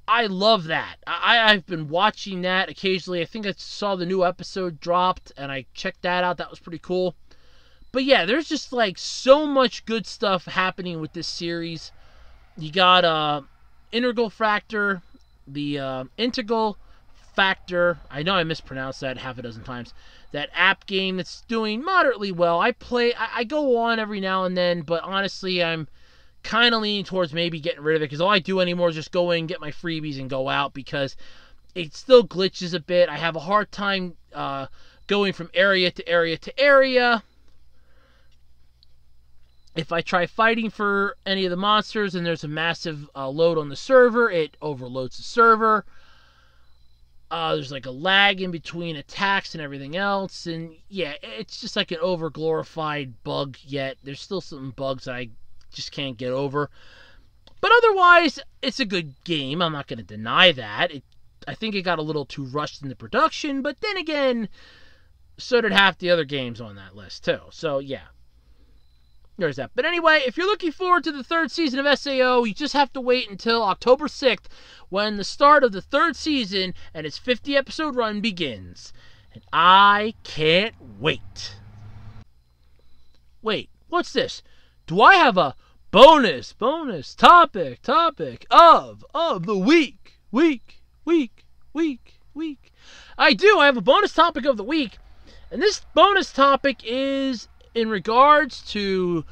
I love that. I've been watching that occasionally. I think I saw the new episode dropped, and I checked that out. That was pretty cool. But yeah, there's just like so much good stuff happening with this series. You got Integral Factor, the Integral Factor. I know I mispronounced that half a dozen times. That app game that's doing moderately well. I go on every now and then, but honestly, I'm kind of leaning towards maybe getting rid of it, because all I do anymore is just go in, get my freebies, and go out, because it still glitches a bit. I have a hard time going from area to area to area. If I try fighting for any of the monsters and there's a massive load on the server, it overloads the server. There's like a lag in between attacks and everything else, and yeah, it's just like an over-glorified bug yet. There's still some bugs that I just can't get over. But otherwise, it's a good game. I'm not going to deny that. I think it got a little too rushed in the production, but then again, so did half the other games on that list too. So yeah, there's that. But anyway, if you're looking forward to the third season of SAO, you just have to wait until October 6th, when the start of the third season and its 50-episode run begins. And I can't wait. Wait, what's this? Do I have a bonus topic of the week? I do. I have a bonus topic of the week. And this bonus topic is in regards to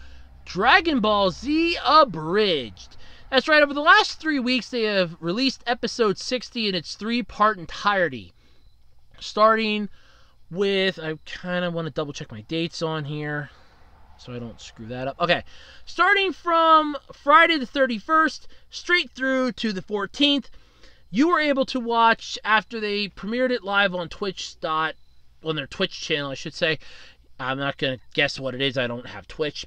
Dragon Ball Z Abridged. That's right, over the last 3 weeks, they have released episode 60 in its 3-part entirety. Starting with, I kind of want to double check my dates on here so I don't screw that up. Okay, starting from Friday the 31st, straight through to the 14th, you were able to watch, after they premiered it live on Twitch, on their Twitch channel, I should say. I'm not going to guess what it is, I don't have Twitch.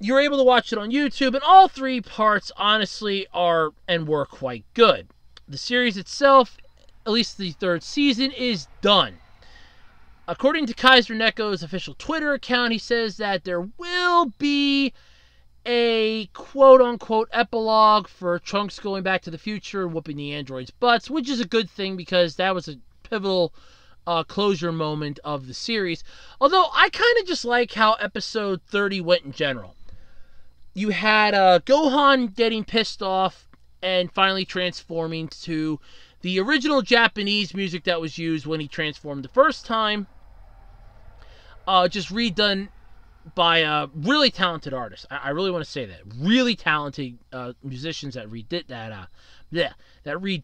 You were able to watch it on YouTube, and all 3 parts, honestly, were quite good. The series itself, at least the 3rd season, is done. According to Kaiser Neko's official Twitter account, he says that there will be a quote-unquote epilogue for Trunks going back to the future and whooping the androids' butts, which is a good thing, because that was a pivotal closure moment of the series. Although, I kind of just like how episode 30 went in general. You had Gohan getting pissed off and finally transforming to the original Japanese music that was used when he transformed the first time. Just redone by a really talented artist. I really want to say that. Really talented musicians that redid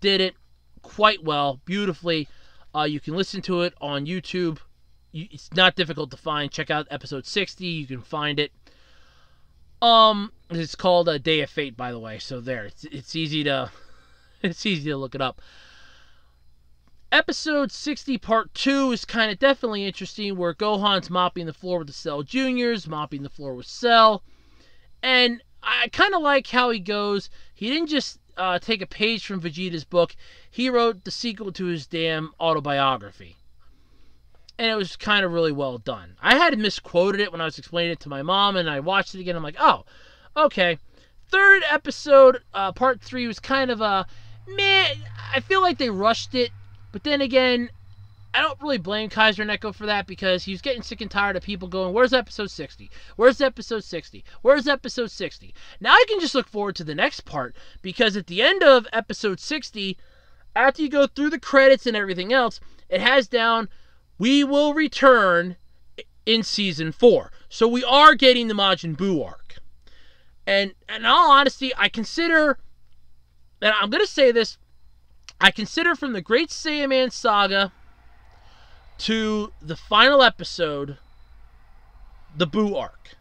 it quite well, beautifully. You can listen to it on YouTube. It's not difficult to find. Check out episode 60. You can find it. It's called Day of Fate, by the way. So there, it's easy to look it up. Episode 60, part 2 is kind of definitely interesting, where Gohan's mopping the floor with the Cell Juniors, mopping the floor with Cell, and I kind of like how he goes. He didn't just take a page from Vegeta's book. He wrote the sequel to his damn autobiography. And it was kind of really well done. I had misquoted it when I was explaining it to my mom, and I watched it again. I'm like, oh, okay. 3rd episode, part 3, was kind of a meh. I feel like they rushed it. But then again, I don't really blame Kaiser Neko for that, because he was getting sick and tired of people going, where's episode 60? Where's episode 60? Where's episode 60? Now I can just look forward to the next part, because at the end of episode 60, after you go through the credits and everything else, it has down, we will return in Season 4. So we are getting the Majin Buu arc. And in all honesty, I consider, and I'm going to say this, I consider from the Great Saiyaman Saga to the final episode, the Buu arc.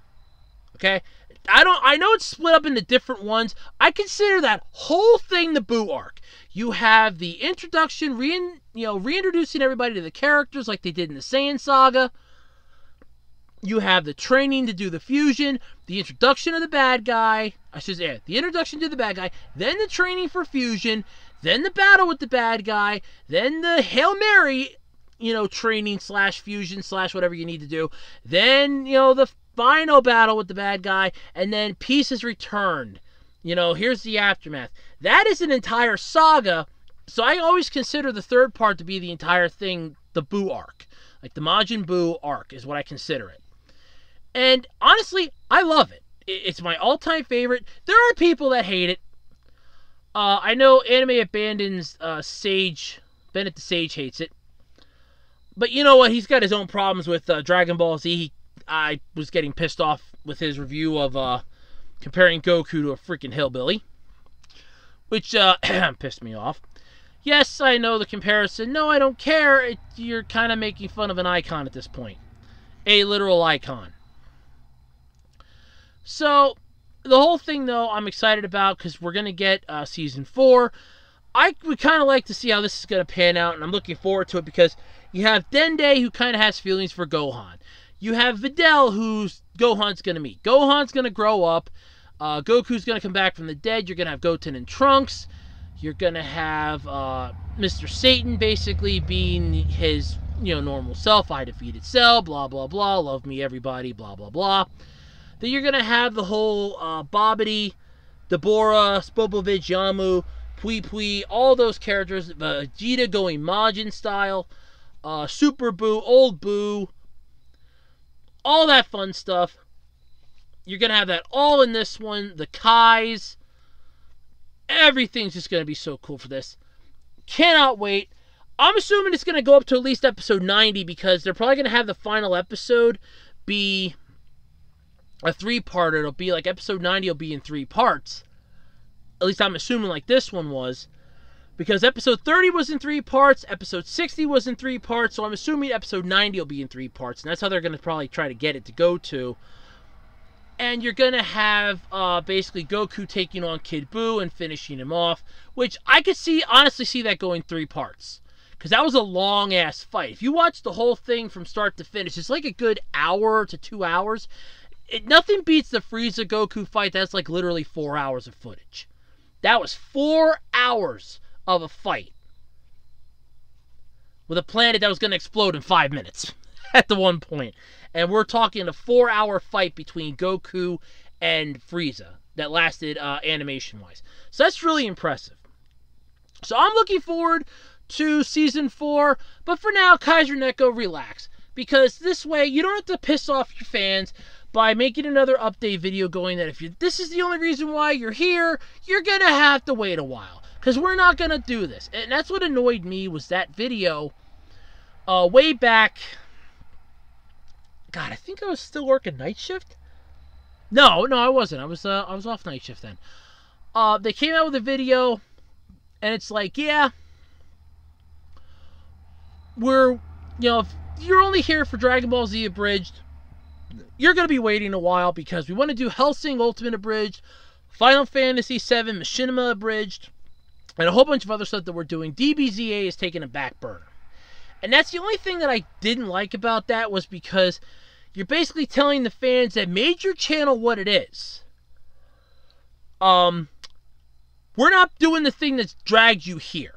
Okay? I know it's split up into different ones. I consider that whole thing the Buu arc. You have the introduction, reintroducing everybody to the characters like they did in the Saiyan Saga. You have the training to do the fusion, the introduction of the bad guy. The introduction to the bad guy, then the training for fusion, then the battle with the bad guy, then the Hail Mary, training / fusion / whatever you need to do. Then, the final battle with the bad guy, and then peace is returned. Here's the aftermath. That is an entire saga, so I always consider the third part to be the entire thing, the Buu arc. Like the Majin Buu arc is what I consider it. And honestly, I love it. It's my all-time favorite. There are people that hate it. I know Anime Abandon's Sage, Bennett the Sage, hates it. But you know what? He's got his own problems with Dragon Ball Z. I was getting pissed off with his review of comparing Goku to a freaking hillbilly, which pissed me off. Yes, I know the comparison. No, I don't care. You're kind of making fun of an icon at this point. A literal icon. So, the whole thing, though, I'm excited about because we're going to get Season 4. I would kind of like to see how this is going to pan out, and I'm looking forward to it because you have Dende, who kind of has feelings for Gohan. You have Videl, who Gohan's going to meet. Gohan's going to grow up. Goku's going to come back from the dead. You're going to have Goten and Trunks. You're going to have Mr. Satan basically being his normal self. I defeated Cell, blah, blah, blah. Love me, everybody, blah, blah, blah. Then you're going to have the whole Babidi, Deborah, Spopovich, Yamu, Pui Pui, all those characters. Vegeta going Majin style. Super Buu, Old Buu. All that fun stuff. You're going to have that all in this one. The Kais. Everything's just going to be so cool for this. Cannot wait. I'm assuming it's going to go up to at least episode 90 because they're probably going to have the final episode be a 3-parter. It'll be like episode 90 will be in 3 parts. At least I'm assuming like this one was. Because episode 30 was in 3 parts, episode 60 was in 3 parts, so I'm assuming episode 90 will be in 3 parts, and that's how they're going to probably try to get it to go to. And you're going to have basically Goku taking on Kid Buu and finishing him off, which I could honestly see that going 3 parts. Because that was a long-ass fight. If you watch the whole thing from start to finish, it's like a good hour to 2 hours. Nothing beats the Frieza Goku fight. That's like literally 4 hours of footage. That was 4 hours of a fight with a planet that was going to explode in 5 minutes at the one point. And we're talking a 4-hour fight between Goku and Frieza that lasted animation-wise. So that's really impressive. So I'm looking forward to Season 4, but for now, Kaiser Neko, relax. Because this way, you don't have to piss off your fans by making another update video going that if this is the only reason why you're here, you're going to have to wait a while. Because we're not going to do this. And that's what annoyed me was that video way back. God, I think I was still working night shift. No, I wasn't. I was off night shift then. They came out with a video, and it's like, yeah, if you're only here for Dragon Ball Z Abridged, you're going to be waiting a while because we want to do Hellsing Ultimate Abridged, Final Fantasy VII Machinima Abridged, and a whole bunch of other stuff that we're doing. DBZA is taking a back burner. And that's the only thing that I didn't like about that was because you're basically telling the fans that made your channel what it is. We're not doing the thing that's dragged you here.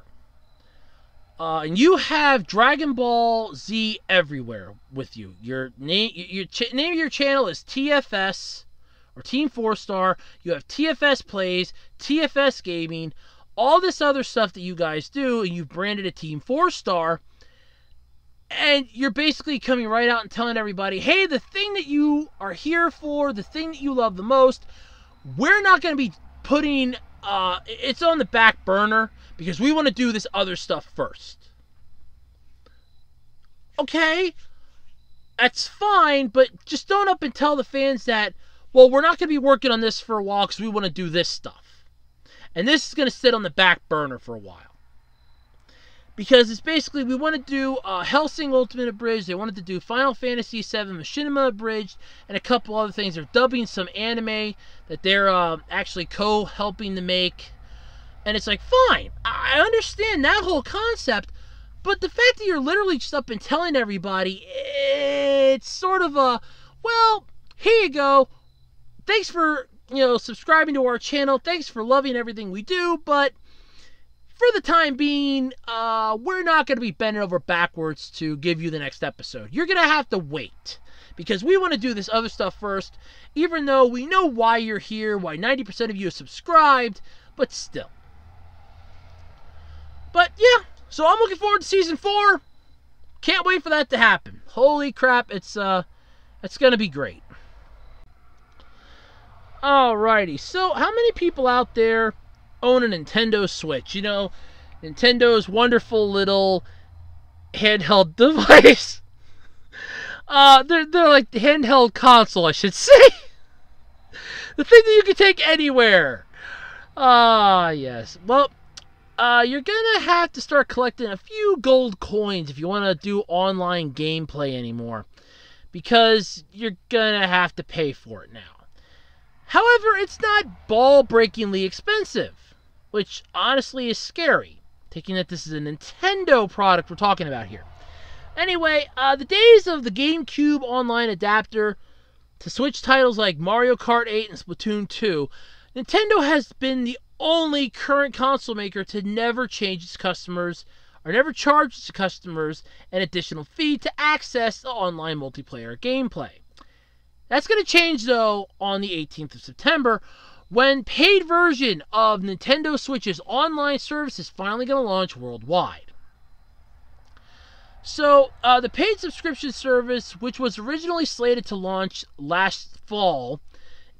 And you have Dragon Ball Z everywhere with you. Your name of your channel is TFS or Team 4-Star. You have TFS Plays, TFS Gaming, all this other stuff that you guys do, and you've branded a Team 4-Star. And you're basically coming right out and telling everybody, hey, the thing that you are here for, the thing that you love the most, we're not going to be putting it's on the back burner because we want to do this other stuff first. Okay, that's fine, but just don't up and tell the fans that, well, we're not going to be working on this for a while because we want to do this stuff. And this is going to sit on the back burner for a while. Because it's basically, we want to do Hellsing Ultimate Abridged, they wanted to do Final Fantasy VII Machinima Abridged, and a couple other things. They're dubbing some anime that they're actually co-helping to make. And it's like, fine, I understand that whole concept, but the fact that you're literally just up and telling everybody, it's sort of a, well, here you go. Thanks for, subscribing to our channel. Thanks for loving everything we do, but for the time being, we're not going to be bending over backwards to give you the next episode. You're going to have to wait because we want to do this other stuff first, even though we know why you're here, why 90% of you are subscribed, but still. But yeah, so I'm looking forward to Season 4. Can't wait for that to happen. Holy crap, it's going to be great. Alrighty, so how many people out there own a Nintendo Switch? Nintendo's wonderful little handheld device. They're like the handheld console, I should say. The thing that you can take anywhere. Yes. Well, you're gonna have to start collecting a few gold coins if you want to do online gameplay anymore, because you're gonna have to pay for it now. However, it's not ball-breakingly expensive, which honestly is scary, taking that this is a Nintendo product we're talking about here. Anyway, the days of the GameCube online adapter to Switch titles like Mario Kart 8 and Splatoon 2, Nintendo has been the only current console maker to never change its customers, or never charge its customers an additional fee to access the online multiplayer gameplay. That's going to change, though, on the 18th of September, when paid version of Nintendo Switch's online service is finally going to launch worldwide. So, the paid subscription service, which was originally slated to launch last fall,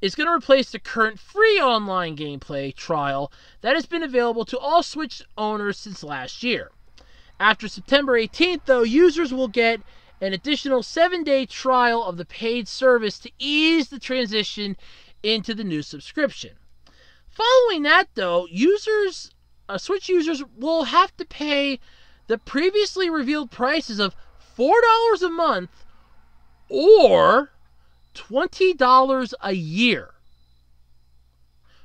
is going to replace the current free online gameplay trial that has been available to all Switch owners since last year. After September 18th, though, users will get an additional 7-day trial of the paid service to ease the transition into the new subscription. Following that, though, Switch users will have to pay the previously revealed prices of $4 a month or $20 a year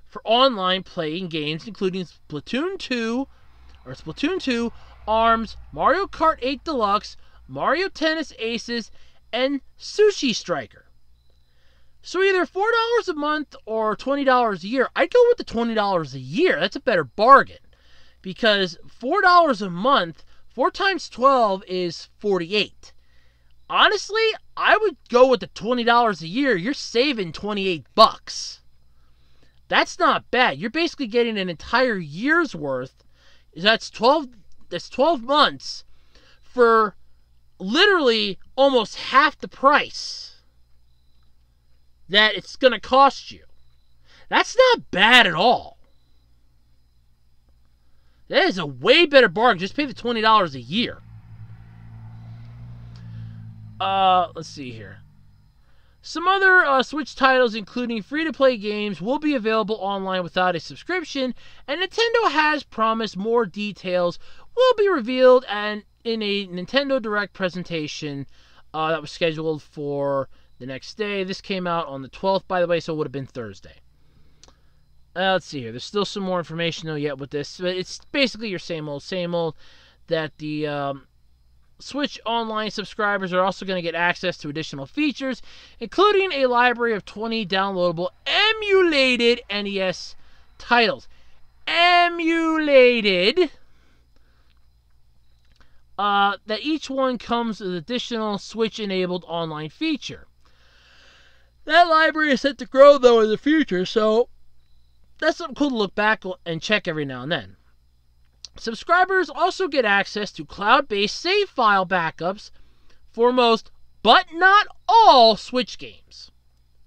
for online playing games, including Splatoon 2, ARMS, Mario Kart 8 Deluxe, Mario Tennis Aces, and Sushi Striker. So either $4 a month or $20 a year. I'd go with the $20 a year. That's a better bargain. Because $4 a month, 4 times 12 is 48. Honestly, I would go with the $20 a year. You're saving $28. That's not bad. You're basically getting an entire year's worth. That's 12 months for literally almost half the price that it's going to cost you. That's not bad at all. That is a way better bargain. Just pay the $20 a year. Let's see here. Some other Switch titles, including free-to-play games, will be available online without a subscription, and Nintendo has promised more details will be revealed in a Nintendo Direct presentation that was scheduled for the next day. This came out on the 12th, by the way, so it would have been Thursday. Let's see here. There's still some more information, though, yet with this. But it's basically your same old, that the Switch Online subscribers are also going to get access to additional features, including a library of 20 downloadable emulated NES titles. Emulated. That each one comes with an additional Switch-enabled online feature. That library is set to grow, though, in the future, so that's something cool to look back and check every now and then. Subscribers also get access to cloud-based save file backups for most, but not all, Switch games.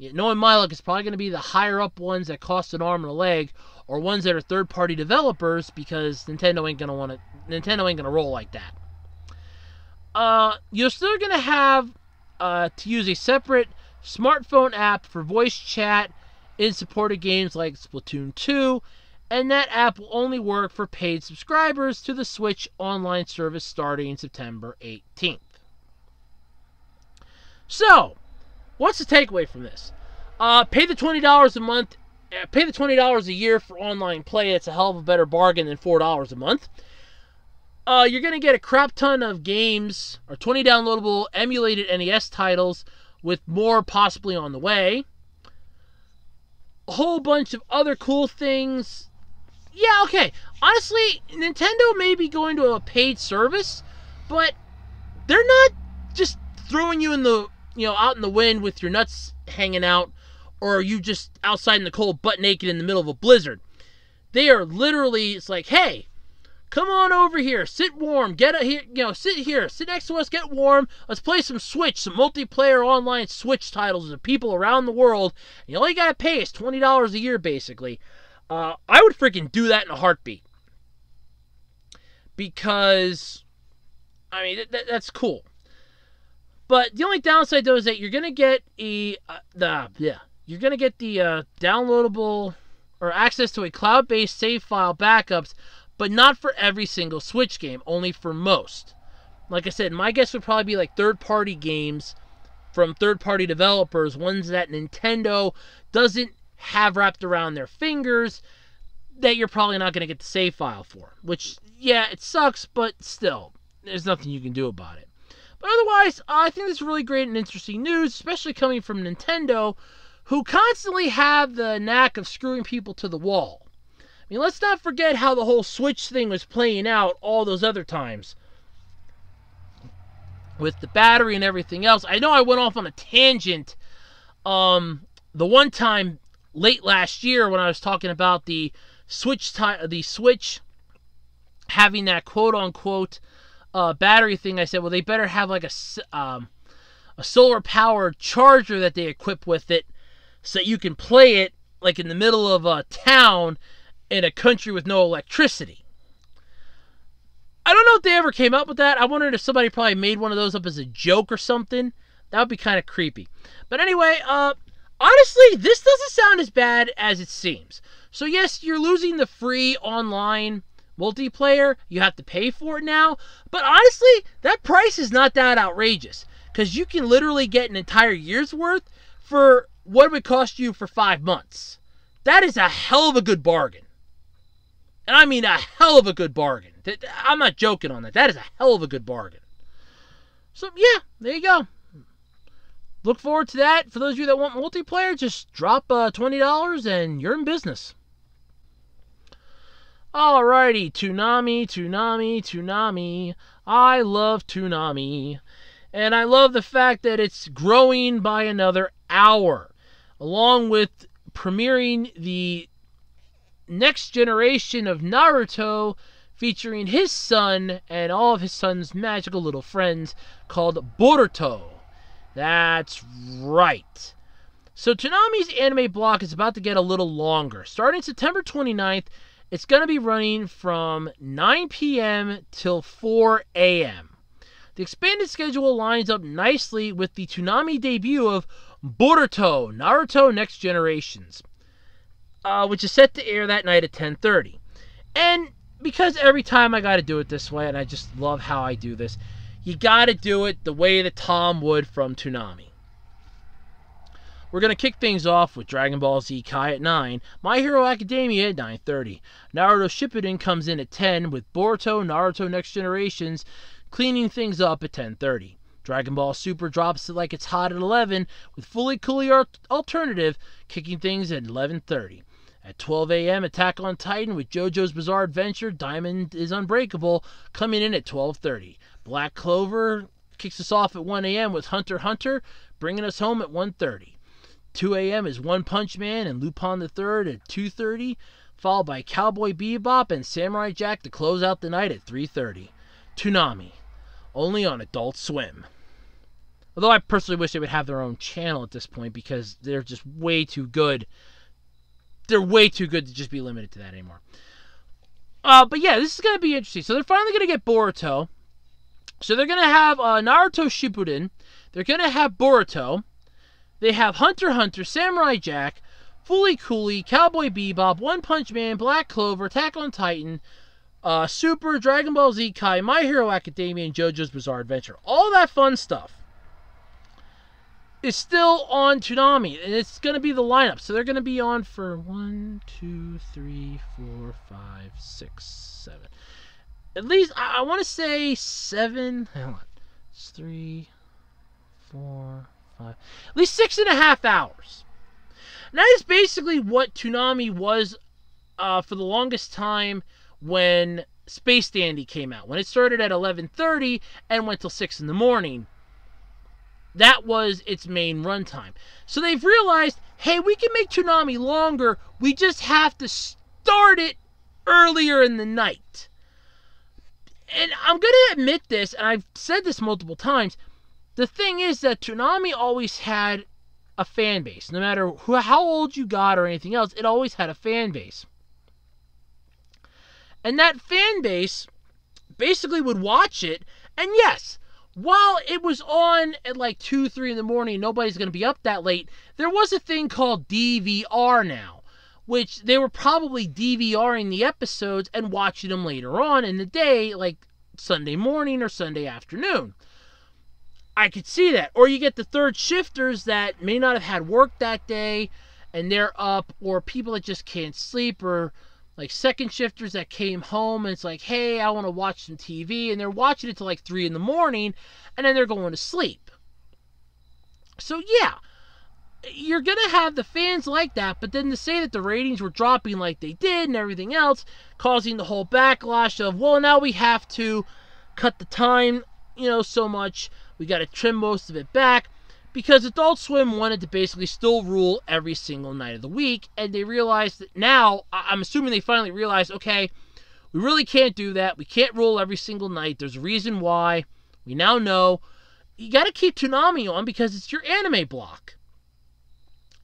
Knowing my luck, it's probably going to be the higher up ones that cost an arm and a leg, or ones that are third-party developers, because Nintendo ain't gonna roll like that. You're still going to have to use a separate smartphone app for voice chat in supported games like Splatoon 2, and that app will only work for paid subscribers to the Switch online service starting September 18th. So, what's the takeaway from this? Pay the $20 a month. Pay the $20 a year for online play. It's a hell of a better bargain than $4 a month. You're going to get a crap ton of games, or 20 downloadable emulated NES titles, with more possibly on the way. A whole bunch of other cool things. Yeah, okay. Honestly, Nintendo may be going to a paid service, but they're not just throwing you in the, out in the wind with your nuts hanging out, or you just outside in the cold butt naked in the middle of a blizzard. They are literally, it's like, hey, come on over here, sit warm, sit here, sit next to us, get warm, let's play some Switch, some multiplayer online Switch titles with people around the world, and all you gotta pay is $20 a year, basically. I would freaking do that in a heartbeat. Because, I mean, that's cool. But the only downside, though, is that you're gonna get the downloadable, or access to a cloud-based save file backups, but not for every single Switch game, only for most. Like I said, my guess would probably be like third-party games from third-party developers, ones that Nintendo doesn't have wrapped around their fingers, that you're probably not going to get the save file for. Which, yeah, it sucks, but still, there's nothing you can do about it. But otherwise, I think this is really great and interesting news, especially coming from Nintendo, who constantly have the knack of screwing people to the wall. I mean, let's not forget how the whole Switch thing was playing out all those other times. With the battery and everything else. I know I went off on a tangent the one time late last year when I was talking about the Switch having that quote-unquote battery thing. I said, well, they better have like a solar-powered charger that they equip with it so that you can play it like in the middle of a town in a country with no electricity. I don't know if they ever came up with that. I wondered if somebody probably made one of those up as a joke or something. That would be kind of creepy. But anyway, honestly, this doesn't sound as bad as it seems. So yes, you're losing the free online multiplayer. You have to pay for it now. But honestly, that price is not that outrageous. Because you can literally get an entire year's worth for what it would cost you for 5 months. That is a hell of a good bargain. And I mean a hell of a good bargain. I'm not joking on that. That is a hell of a good bargain. So, yeah, there you go. Look forward to that. For those of you that want multiplayer, just drop $20 and you're in business. Alrighty, Toonami. I love Toonami. And I love the fact that it's growing by another hour. Along with premiering the next generation of Naruto, featuring his son and all of his son's magical little friends, called Boruto. That's right. So Toonami's anime block is about to get a little longer. Starting September 29th, it's going to be running from 9 p.m. till 4 a.m. The expanded schedule lines up nicely with the Toonami debut of Boruto, Naruto Next Generations, which is set to air that night at 10:30. And because every time I got to do it this way, and I just love how I do this, you got to do it the way that Tom would from Toonami. We're going to kick things off with Dragon Ball Z Kai at 9, My Hero Academia at 9:30. Naruto Shippuden comes in at 10, with Boruto, Naruto Next Generations cleaning things up at 10:30. Dragon Ball Super drops it like it's hot at 11, with Fully Cooley Alternative kicking things at 11:30. At 12 a.m., Attack on Titan with JoJo's Bizarre Adventure, Diamond is Unbreakable, coming in at 12:30. Black Clover kicks us off at 1 a.m. with Hunter x Hunter, bringing us home at 1:30. 2 a.m. is One Punch Man and Lupin III at 2:30, followed by Cowboy Bebop and Samurai Jack to close out the night at 3:30. Toonami, only on Adult Swim. Although I personally wish they would have their own channel at this point because they're just way too good. They're way too good to just be limited to that anymore. But yeah, this is going to be interesting. So they're finally going to get Boruto. So they're going to have Naruto Shippuden. They're going to have Boruto. They have Hunter x Hunter, Samurai Jack, Fooly Cooly, Cowboy Bebop, One Punch Man, Black Clover, Attack on Titan, Super, Dragon Ball Z Kai, My Hero Academia, and JoJo's Bizarre Adventure. All that fun stuff is still on Toonami, and it's going to be the lineup. So they're going to be on for 1, 2, 3, 4, 5, 6, 7. At least, I want to say 7. Hang on. It's 3, 4, 5. At least 6.5 hours. And that is basically what Toonami was for the longest time when Space Dandy came out. When it started at 11:30 and went till 6 in the morning. That was its main runtime. So they've realized, hey, we can make Toonami longer. We just have to start it earlier in the night. And I'm going to admit this, and I've said this multiple times. The thing is that Toonami always had a fan base. No matter how old you got or anything else, it always had a fan base. And that fan base basically would watch it. And yes, while it was on at like 2, 3 in the morning, nobody's going to be up that late, there was a thing called DVR now, which they were probably DVRing the episodes and watching them later on in the day, like Sunday morning or Sunday afternoon. I could see that. Or you get the third shifters that may not have had work that day and they're up, or people that just can't sleep, or like second shifters that came home and it's like, hey, I want to watch some TV, and they're watching it till like 3 in the morning and then they're going to sleep. So yeah, you're going to have the fans like that, but then to say that the ratings were dropping like they did and everything else, causing the whole backlash of, well, now we have to cut the time, so much. We got to trim most of it back because Adult Swim wanted to basically still rule every single night of the week, and they realized that now, I'm assuming they finally realized, okay, we really can't do that. We can't rule every single night. There's a reason why. We now know. You got to keep Toonami on because it's your anime block.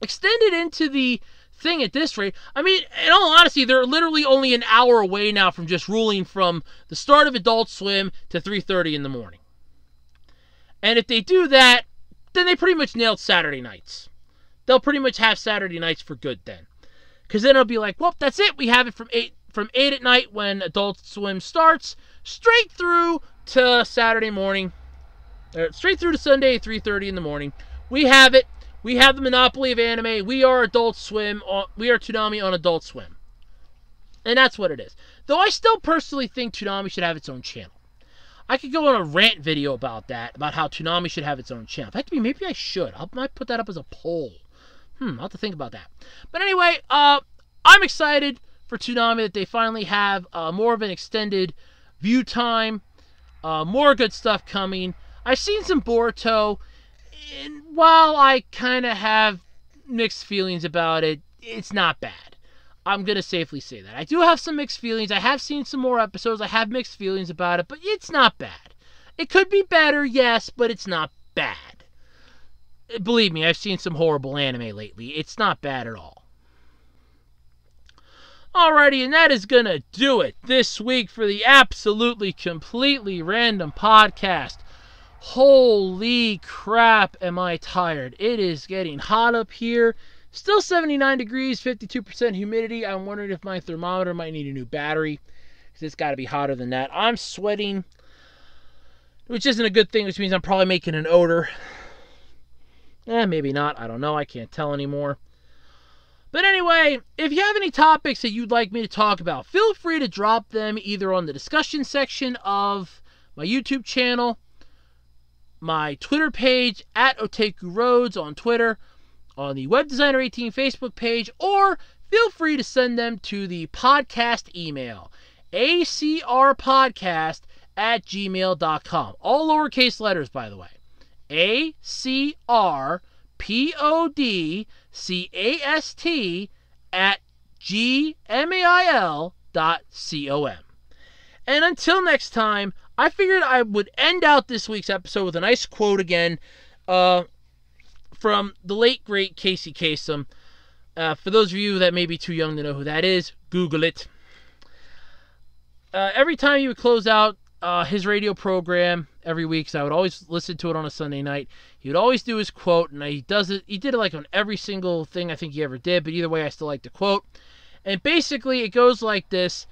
Extend it into the thing at this rate. I mean, in all honesty, they're literally only an hour away now from just ruling from the start of Adult Swim to 3:30 in the morning. And if they do that, then they pretty much nailed Saturday nights. They'll pretty much have Saturday nights for good then. Because then it'll be like, well, that's it. We have it from 8 at night when Adult Swim starts, straight through to Saturday morning, straight through to Sunday at 3:30 in the morning. We have it. We have the monopoly of anime. We are Adult Swim. We are Toonami on Adult Swim. And that's what it is. Though I still personally think Toonami should have its own channel. I could go on a rant video about that, about how Toonami should have its own channel. In fact, maybe I should. I might put that up as a poll. I'll have to think about that. But anyway, I'm excited for Toonami that they finally have more of an extended view time. More good stuff coming. I've seen some Boruto, and while I kind of have mixed feelings about it, it's not bad. I'm going to safely say that. I do have some mixed feelings. I have seen some more episodes. I have mixed feelings about it, but it's not bad. It could be better, yes, but it's not bad. Believe me, I've seen some horrible anime lately. It's not bad at all. Alrighty, and that is going to do it this week for the Absolutely Completely Random Podcast. Holy crap, am I tired. It is getting hot up here. Still 79 degrees, 52% humidity. I'm wondering if my thermometer might need a new battery, because it's got to be hotter than that. I'm sweating, which isn't a good thing, which means I'm probably making an odor. Maybe not. I don't know. I can't tell anymore. But anyway, if you have any topics that you'd like me to talk about, feel free to drop them either on the discussion section of my YouTube channel, my Twitter page, at Otaku Roads on Twitter, on the Web Designer 18 Facebook page, or feel free to send them to the podcast email, acrpodcast@gmail.com. All lowercase letters, by the way. acrpodcast@gmail.com. And until next time, I figured I would end out this week's episode with a nice quote again. from the late, great Casey Kasem. For those of you that may be too young to know who that is, Google it. Every time he would close out his radio program every week, so I would always listen to it on a Sunday night, he would always do his quote, and he did it like on every single thing I think he ever did, but either way, I still like the quote. And basically, it goes like this: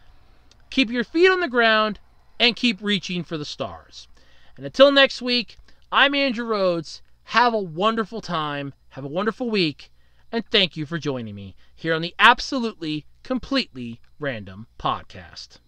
keep your feet on the ground and keep reaching for the stars. And until next week, I'm Andrew Rhodes. Have a wonderful time, have a wonderful week, and thank you for joining me here on the Absolutely, Completely Random Podcast.